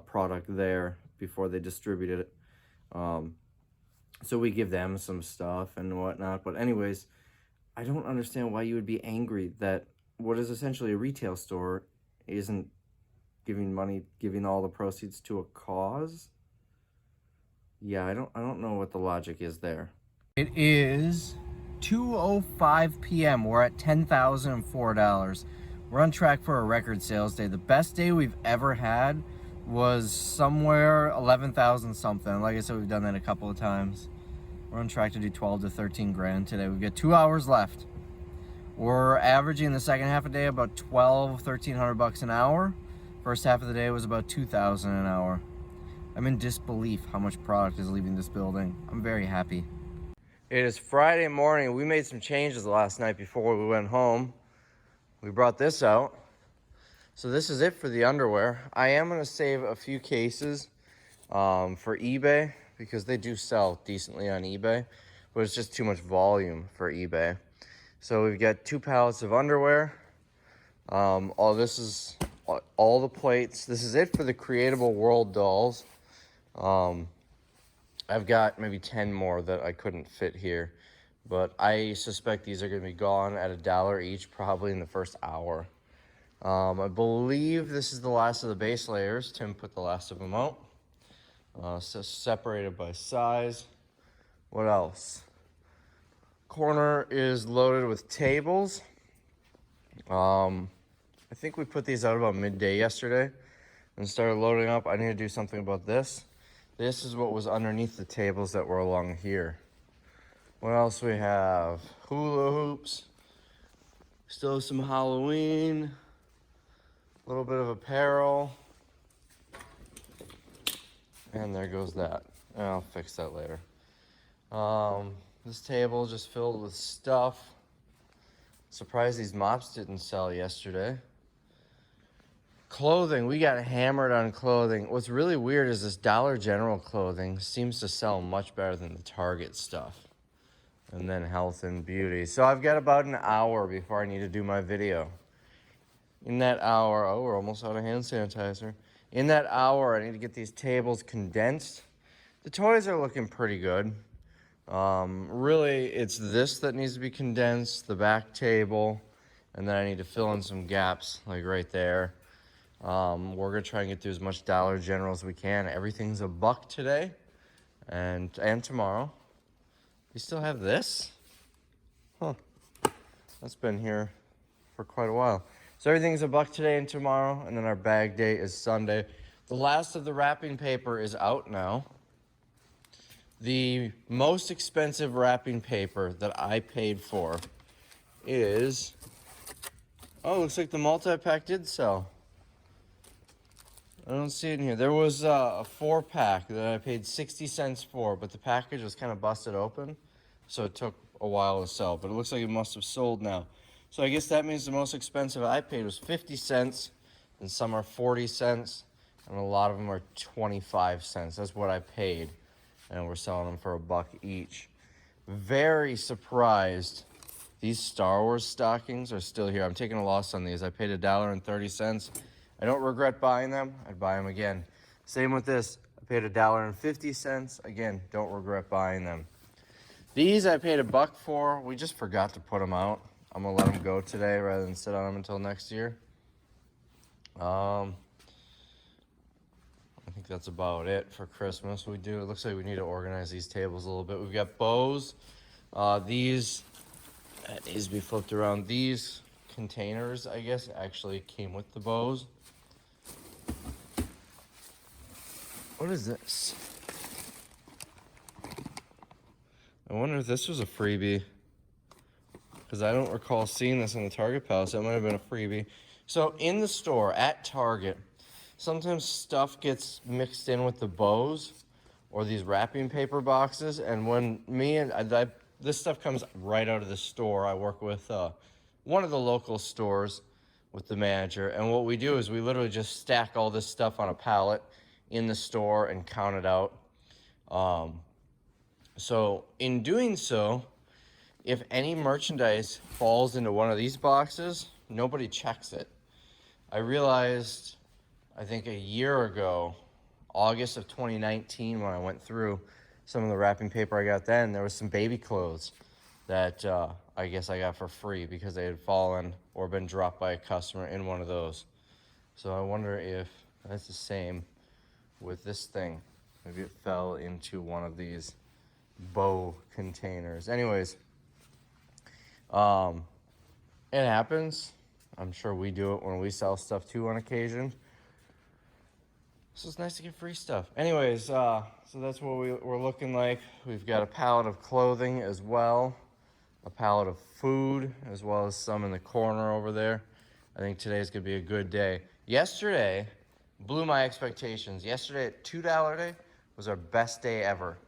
product there before they distributed it. So we give them some stuff and whatnot. But anyways, I don't understand why you would be angry that what is essentially a retail store isn't giving all the proceeds to a cause. Yeah, I don't know what the logic is there. It is 2:05 p.m. We're at $10,004. We're on track for a record sales day. The best day we've ever had was somewhere 11,000 something. Like I said, we've done that a couple of times. We're on track to do 12 to 13 grand today. We've got 2 hours left. We're averaging the second half of the day about $1,300 an hour. First half of the day was about $2,000 an hour. I'm in disbelief how much product is leaving this building. I'm very happy. It is Friday morning. We made some changes last night before we went home. We brought this out. So this is it for the underwear. I am going to save a few cases for eBay because they do sell decently on eBay, but it's just too much volume for eBay. So we've got 2 pallets of underwear. This is all the plates. This is it for the Creatable World dolls. I've got maybe 10 more that I couldn't fit here, but I suspect these are going to be gone at $1 each, probably in the first hour. I believe this is the last of the base layers. Tim put the last of them out. So separated by size. What else? Corner is loaded with tables. I think we put these out about midday yesterday and started loading up. I need to do something about this. This is what was underneath the tables that were along here. What else we have? Hula hoops. Still some Halloween. A little bit of apparel. And there goes that. I'll fix that later. This table just filled with stuff. Surprised these mops didn't sell yesterday. Clothing, we got hammered on clothing. What's really weird is this Dollar General clothing seems to sell much better than the Target stuff. And then health and beauty. So I've got about an hour before I need to do my video. In that hour, oh, we're almost out of hand sanitizer. In that hour, I need to get these tables condensed. The toys are looking pretty good. Really, it's this that needs to be condensed, the back table, and then I need to fill in some gaps, like right there. We're gonna try and get through as much Dollar General as we can. Everything's $1 today, and tomorrow. You still have this? Huh? That's been here for quite a while. So everything's $1 today and tomorrow, and then our bag day is Sunday. The last of the wrapping paper is out now. The most expensive wrapping paper that I paid for is, oh, looks like the multi-pack did sell. I don't see it in here. There was a 4-pack that I paid 60 cents for, but the package was kind of busted open, so it took a while to sell, but it looks like it must have sold now. So I guess that means the most expensive I paid was 50 cents, and some are 40 cents, and a lot of them are 25 cents. That's what I paid, and we're selling them for $1 each. Very surprised these Star Wars stockings are still here. I'm taking a loss on these. I paid $1.30. I don't regret buying them. I'd buy them again. Same with this. I paid $1.50. Again, don't regret buying them. These I paid $1 for. We just forgot to put them out. I'm gonna let them go today rather than sit on them until next year. I think that's about it for Christmas. It looks like we need to organize these tables a little bit. We've got bows. These, that needs to be flipped around. These containers, I guess, actually came with the bows. What is this? I wonder if this was a freebie, because I don't recall seeing this in the Target pallet, so it might have been a freebie. So in the store at Target, sometimes stuff gets mixed in with the bows or these wrapping paper boxes, and when this stuff comes right out of the store. I work with one of the local stores with the manager, and what we do is we literally just stack all this stuff on a pallet in the store and count it out. So in doing so, if any merchandise falls into one of these boxes, nobody checks it. I realized, I think a year ago, August of 2019, when I went through some of the wrapping paper I got then, there was some baby clothes that I guess I got for free because they had fallen or been dropped by a customer in one of those. So I wonder if that's the same with this thing. Maybe it fell into one of these bow containers. Anyways, it happens. I'm sure we do it when we sell stuff too on occasion. So it's nice to get free stuff. Anyways, so that's what we're looking like. We've got a pallet of clothing as well, a pallet of food, as well as some in the corner over there. I think today's gonna be a good day. Yesterday blew my expectations. Yesterday at $2 day was our best day ever.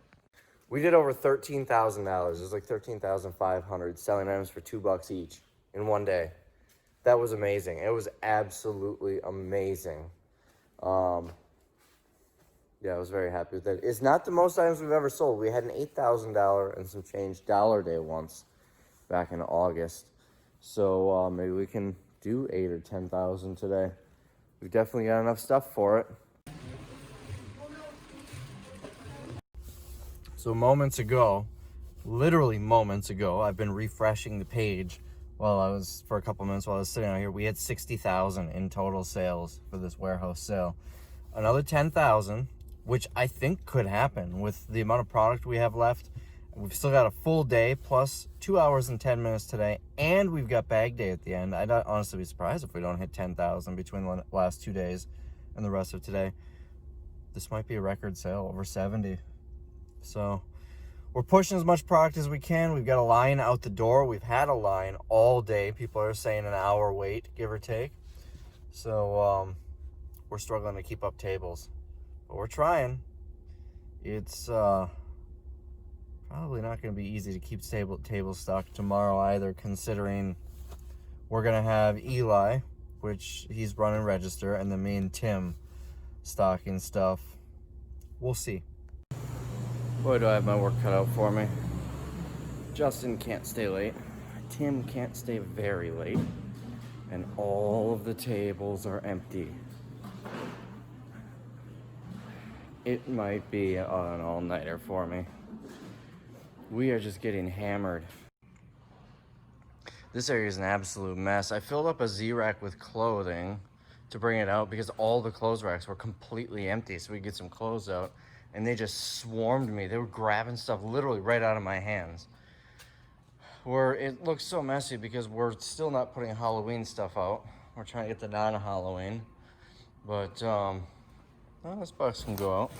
We did over $13,000. It was like $13,500 selling items for $2 each in one day. That was amazing. It was absolutely amazing. Yeah, I was very happy with that. It's not the most items we've ever sold. We had an $8,000 and some change dollar day once back in August. So maybe we can do 8 or 10,000 today. We've definitely got enough stuff for it. So moments ago, literally moments ago, I've been refreshing the page for a couple minutes while I was sitting out here. We had 60,000 in total sales for this warehouse sale. Another 10,000, which I think could happen with the amount of product we have left. We've still got a full day plus 2 hours and 10 minutes today, and we've got bag day at the end. I'd honestly be surprised if we don't hit 10,000 between the last 2 days and the rest of today. This might be a record sale, over 70. So we're pushing as much product as we can. We've got a line out the door. We've had a line all day. People are saying an hour wait, give or take. So we're struggling to keep up tables, but we're trying. It's probably not going to be easy to keep tables stocked tomorrow either, considering we're going to have Eli, which he's running register, and then me and Tim stocking stuff. We'll see. Boy, do I have my work cut out for me. Justin can't stay late. Tim can't stay very late. And all of the tables are empty. It might be an all-nighter for me. We are just getting hammered. This area is an absolute mess. I filled up a Z-rack with clothing to bring it out because all the clothes racks were completely empty, so we could get some clothes out. And they just swarmed me. They were grabbing stuff literally right out of my hands. It looks so messy because we're still not putting Halloween stuff out. We're trying to get the non-Halloween. But, this box can go out.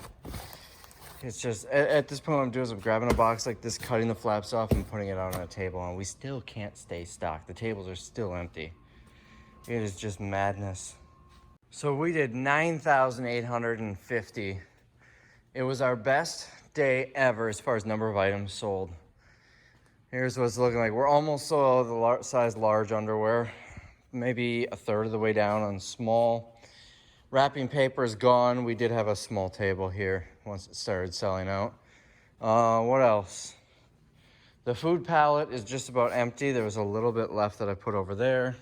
It's just, at this point what I'm doing is I'm grabbing a box like this, cutting the flaps off and putting it out on a table, and we still can't stay stocked. The tables are still empty. It is just madness. So we did 9,850. It was our best day ever as far as number of items sold. Here's what it's looking like. We're almost sold the size large underwear, maybe a third of the way down on small. Wrapping paper is gone. We did have a small table here once it started selling out. What else? The food pallet is just about empty. There was a little bit left that I put over there.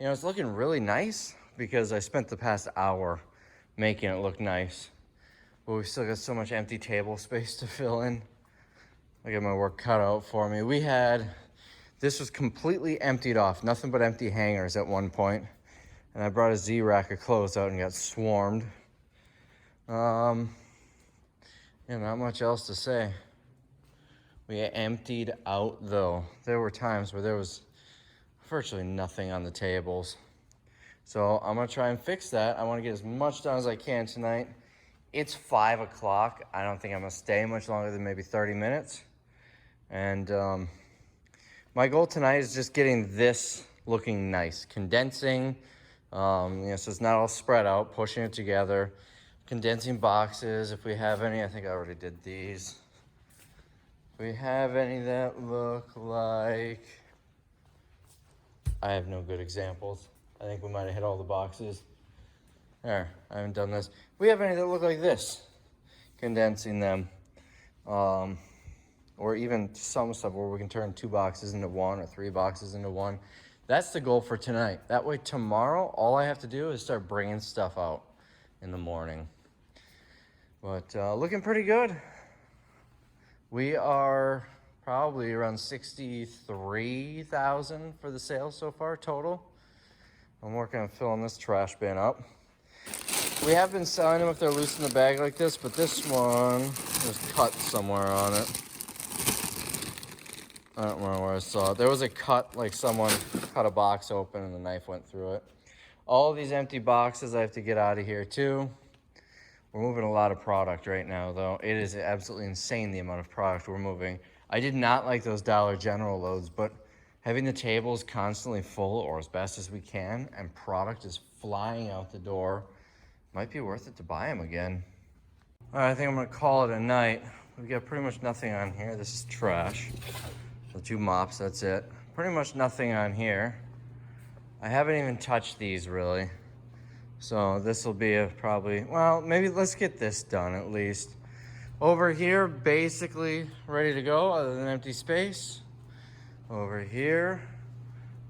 You know, it's looking really nice because I spent the past hour making it look nice. But we've still got so much empty table space to fill in. I got my work cut out for me. This was completely emptied off. Nothing but empty hangers at one point. And I brought a Z-rack of clothes out and got swarmed. Yeah, not much else to say. We emptied out though. There were times where there was virtually nothing on the tables. So I'm gonna try and fix that. I wanna get as much done as I can tonight. It's 5 o'clock. I don't think I'm gonna stay much longer than maybe 30 minutes. And my goal tonight is just getting this looking nice. Condensing, so it's not all spread out, pushing it together. Condensing boxes, if we have any. I think I already did these. If we have any that look like... I have no good examples. I think we might have hit all the boxes. There, I haven't done this. We have any that look like this. Condensing them. Or even some stuff where we can turn 2 boxes into 1 or 3 boxes into 1. That's the goal for tonight. That way tomorrow, all I have to do is start bringing stuff out in the morning. But looking pretty good. We are probably around 63,000 for the sales so far total. I'm working on filling this trash bin up. We have been selling them if they're loose in the bag like this, but this one was cut somewhere on it. I don't remember where I saw it. There was a cut, like someone cut a box open and the knife went through it. All these empty boxes I have to get out of here too. We're moving a lot of product right now though. It is absolutely insane the amount of product we're moving. I did not like those Dollar General loads, but having the tables constantly full or as best as we can and product is flying out the door, might be worth it to buy them again. All right, I think I'm gonna call it a night. We've got pretty much nothing on here. This is trash. The 2 mops, that's it. Pretty much nothing on here. I haven't even touched these really. So this will be probably, well, maybe let's get this done at least. Over here, basically ready to go other than empty space. Over here,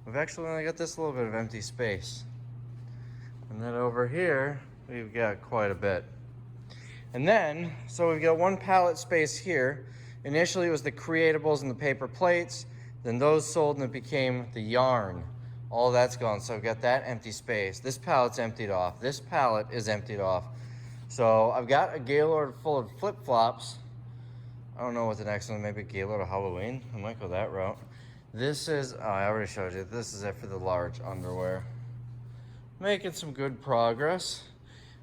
we've actually only got this little bit of empty space. And then over here, we've got quite a bit. And then, so we've got 1 pallet space here. Initially it was the creatables and the paper plates, then those sold and it became the yarn. All that's gone, so I've got that empty space. This pallet's emptied off. This pallet is emptied off. So I've got a Gaylord full of flip-flops. I don't know what the next one, maybe Gaylord or Halloween. I might go that route. This is, oh, I already showed you. This is it for the large underwear. Making some good progress.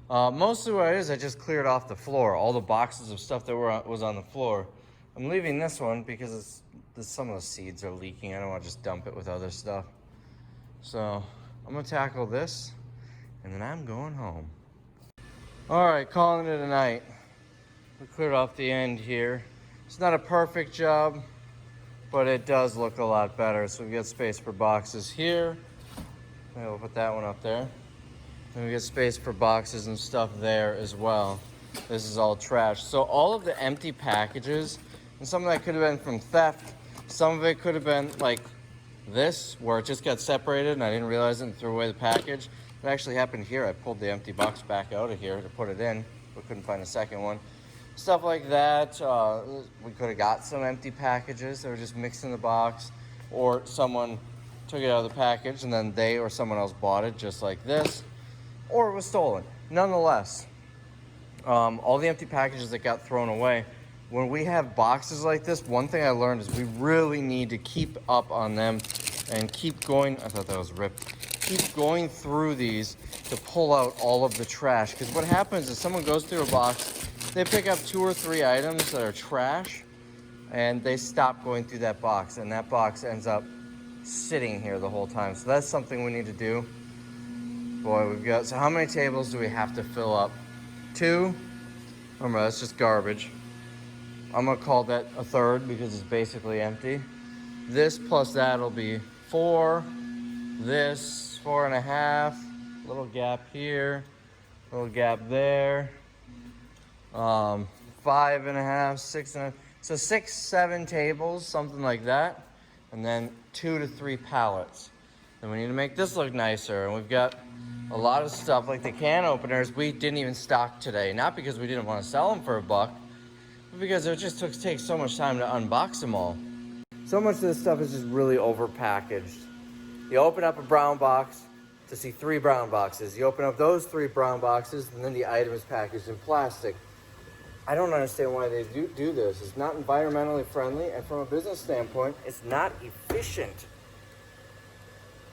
Mostly what it is, I just cleared off the floor. All the boxes of stuff that was on the floor. I'm leaving this one because some of the seeds are leaking. I don't want to just dump it with other stuff. So I'm gonna tackle this and then I'm going home. All right, calling it a night. We cleared off the end here. It's not a perfect job, but it does look a lot better. So we've got space for boxes here. Maybe we'll put that one up there. And we get space for boxes and stuff there as well. This is all trash. So all of the empty packages, and some of that could have been from theft. Some of it could have been like this, where it just got separated and I didn't realize it and threw away the package. It actually happened here. I pulled the empty box back out of here to put it in, but couldn't find a second one. Stuff like that. We could have got some empty packages that were just mixed in the box, or someone took it out of the package and then they or someone else bought it just like this, or it was stolen. Nonetheless, all the empty packages that got thrown away, when we have boxes like this, one thing I learned is we really need to keep up on them and keep going. I thought that was ripped. Keep going through these to pull out all of the trash. Because what happens is someone goes through a box, they pick up 2 or 3 items that are trash, and they stop going through that box, and that box ends up sitting here the whole time. So that's something we need to do. Boy, we've got, so how many tables do we have to fill up? 2? Remember, that's just garbage. I'm gonna call that a third because it's basically empty. This plus that'll be 4. This, 4.5. Little gap here, little gap there. 5.5, 6.5. So 6, 7 tables, something like that. And then 2 to 3 pallets. Then we need to make this look nicer. And we've got a lot of stuff like the can openers we didn't even stock today. Not because we didn't want to sell them for $1, but because it just takes so much time to unbox them all. So much of this stuff is just really overpackaged. You open up a brown box to see 3 brown boxes. You open up those 3 brown boxes and then the item is packaged in plastic. I don't understand why they do this. It's not environmentally friendly, and from a business standpoint, it's not efficient.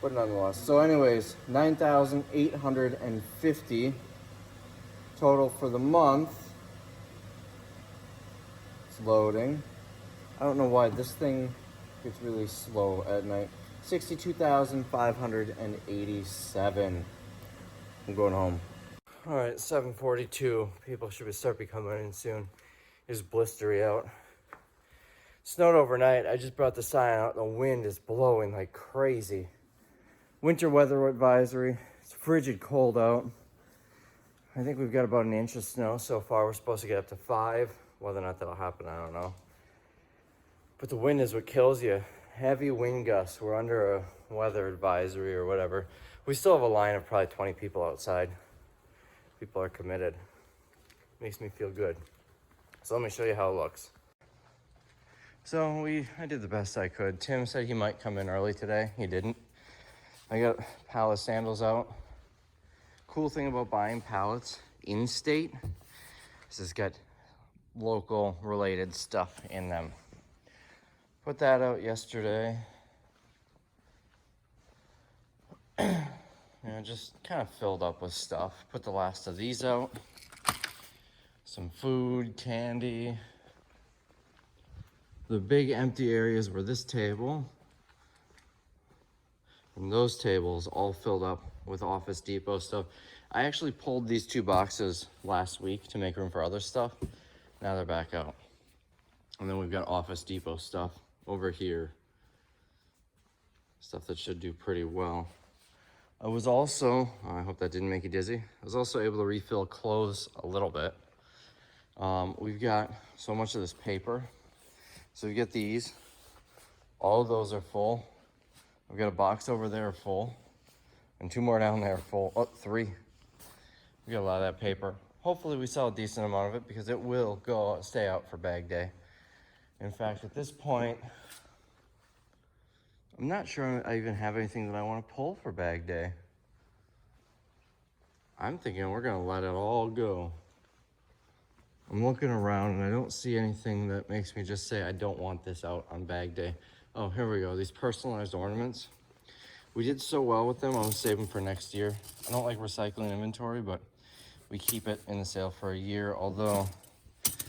But nonetheless, so anyways, 9,850 total for the month. It's loading. I don't know why this thing gets really slow at night. 62,587. I'm going home. All right, 7:42. People should start coming in soon. It's blistery out. Snowed overnight. I just brought the sign out. The wind is blowing like crazy. Winter weather advisory. It's frigid cold out. I think we've got about 1 inch of snow so far. We're supposed to get up to 5. Whether or not that'll happen, I don't know. But the wind is what kills you. Heavy wind gusts. We're under a weather advisory or whatever. We still have a line of probably 20 people outside. People are committed. Makes me feel good. So let me show you how it looks. So I did the best I could. Tim said he might come in early today. He didn't. I got pallet sandals out. Cool thing about buying pallets in state is it's got local related stuff in them. Put that out yesterday. Just kind of filled up with stuff. Put the last of these out. Some food, candy. The big empty areas were this table. And those tables all filled up with Office Depot stuff. I actually pulled these 2 boxes last week to make room for other stuff. Now they're back out. And then we've got Office Depot stuff over here. Stuff that should do pretty well. I was also, I hope that didn't make you dizzy. I was also able to refill clothes a little bit. We've got so much of this paper. So we get these. All of those are full. We've got a box over there full. And 2 more down there full. Oh, 3. We got a lot of that paper. Hopefully we sell a decent amount of it because it will stay out for bag day. In fact, at this point, I'm not sure I even have anything that I want to pull for bag day. I'm thinking we're gonna let it all go. I'm looking around and I don't see anything that makes me just say I don't want this out on bag day. Oh, here we go, these personalized ornaments. We did so well with them, I'm gonna save them for next year. I don't like recycling inventory, but we keep it in the sale for a year, although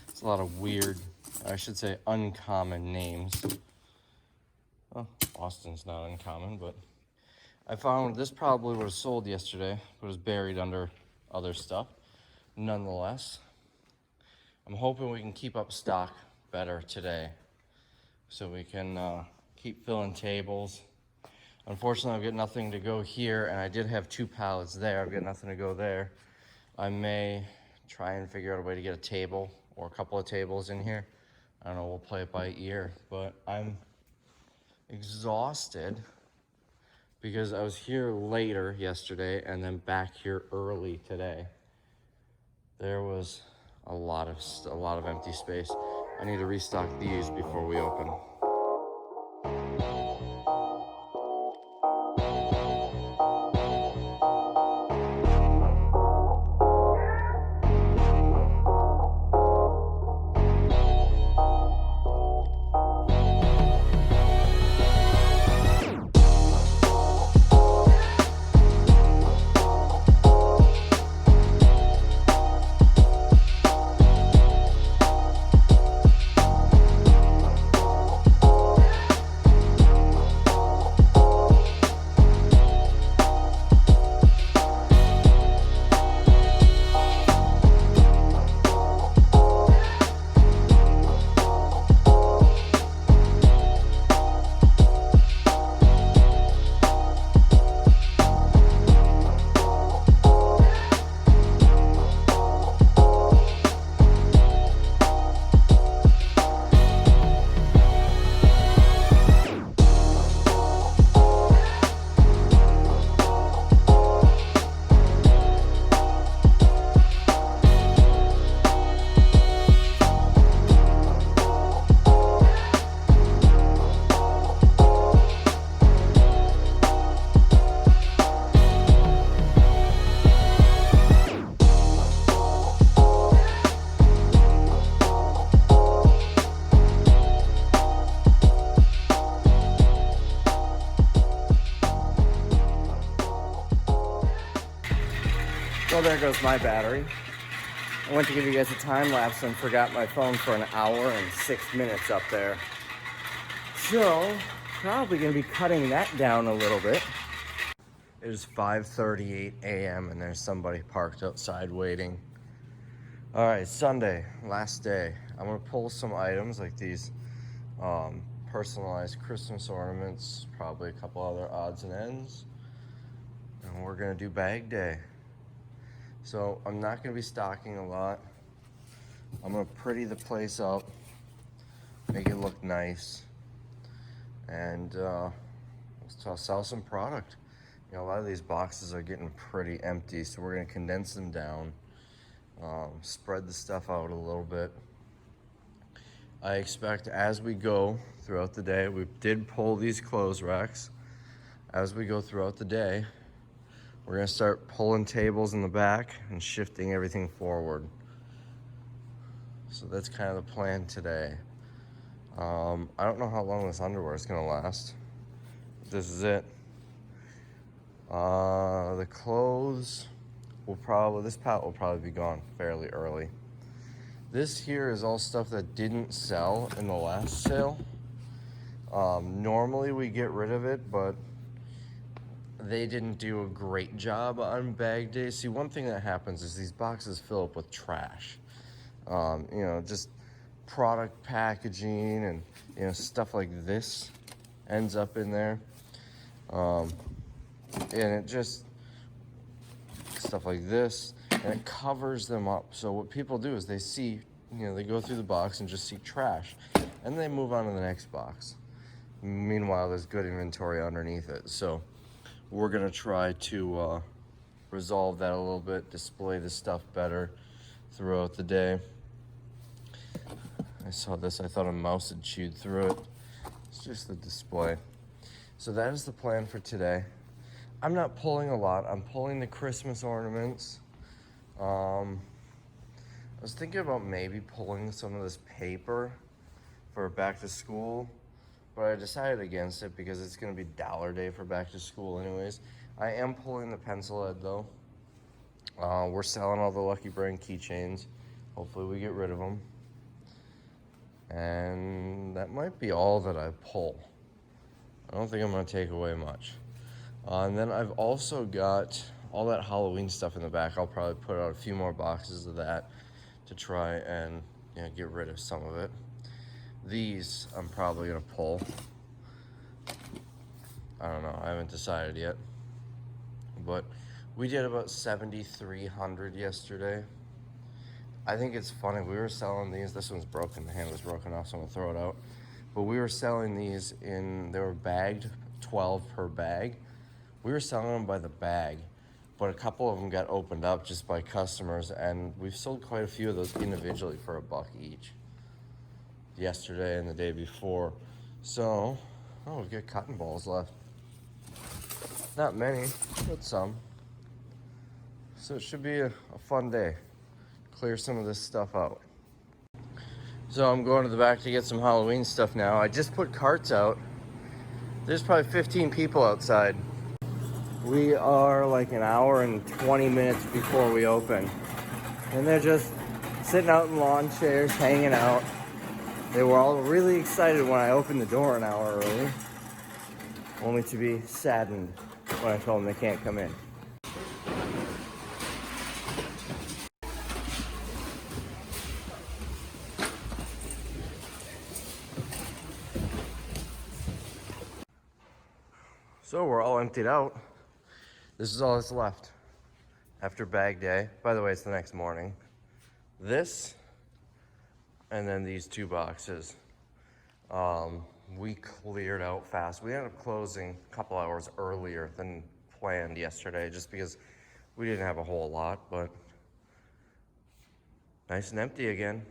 it's a lot of weird, I should say uncommon names. Well, Austin's not uncommon, but I found this probably would have sold yesterday, but it was buried under other stuff. Nonetheless, I'm hoping we can keep up stock better today so we can keep filling tables. Unfortunately, I've got nothing to go here, and I did have 2 pallets there. I've got nothing to go there. I may try and figure out a way to get a table or a couple of tables in here. I don't know, we'll play it by ear, but I'm exhausted because I was here later yesterday and then back here early today. There was a lot of empty space. I need to restock these before we open. Well, there goes my battery. I went to give you guys a time lapse and forgot my phone for an hour and 6 minutes up there. So, probably gonna be cutting that down a little bit. It is 5:38 a.m. and there's somebody parked outside waiting. All right, Sunday, last day. I'm gonna pull some items like these personalized Christmas ornaments, probably a couple other odds and ends. And we're gonna do bag day. So I'm not gonna be stocking a lot. I'm gonna pretty the place up, make it look nice, and I'll sell some product. You know, a lot of these boxes are getting pretty empty, so we're gonna condense them down, spread the stuff out a little bit. I expect as we go throughout the day, we did pull these clothes racks. As we go throughout the day, we're gonna start pulling tables in the back and shifting everything forward. So that's kind of the plan today. I don't know how long this underwear is gonna last. This is it. The clothes this pallet will probably be gone fairly early. This here is all stuff that didn't sell in the last sale. Normally we get rid of it, but they didn't do a great job on bag day. See, one thing that happens is these boxes fill up with trash. You know, just product packaging and, you know, stuff like this ends up in there. And it just, stuff like this, and it covers them up. So what people do is they see, you know, they go through the box and just see trash, and they move on to the next box. Meanwhile, there's good inventory underneath it. So we're gonna try to resolve that a little bit, display the stuff better throughout the day. I saw this, I thought a mouse had chewed through it. It's just the display. So that is the plan for today. I'm not pulling a lot. I'm pulling the Christmas ornaments. I was thinking about maybe pulling some of this paper for back to school, but I decided against it because it's gonna be dollar day for back to school anyways. I am pulling the pencil head though. We're selling all the Lucky Brand keychains. Hopefully we get rid of them. And that might be all that I pull. I don't think I'm gonna take away much. And then I've also got all that Halloween stuff in the back. I'll probably put out a few more boxes of that to try and get rid of some of it. These I'm probably gonna pull. I don't know, I haven't decided yet. But we did about 7,300 yesterday. I think it's funny, we were selling these, this one's broken, the handle was broken off, so I'm gonna throw it out. But we were selling these they were bagged, 12 per bag. We were selling them by the bag, but a couple of them got opened up just by customers, and we've sold quite a few of those individually for $1 each. Yesterday and the day before. So, oh, we've got cotton balls left. Not many, but some. So it should be a fun day. Clear some of this stuff out. So I'm going to the back to get some Halloween stuff now. I just put carts out. There's probably 15 people outside. We are like an hour and 20 minutes before we open. And they're just sitting out in lawn chairs, hanging out. They were all really excited when I opened the door an hour early, only to be saddened when I told them they can't come in. So we're all emptied out. This is all that's left after bag day. By the way, it's the next morning. This, and then these 2 boxes. We cleared out fast. We ended up closing a couple hours earlier than planned yesterday just because we didn't have a whole lot, but nice and empty again.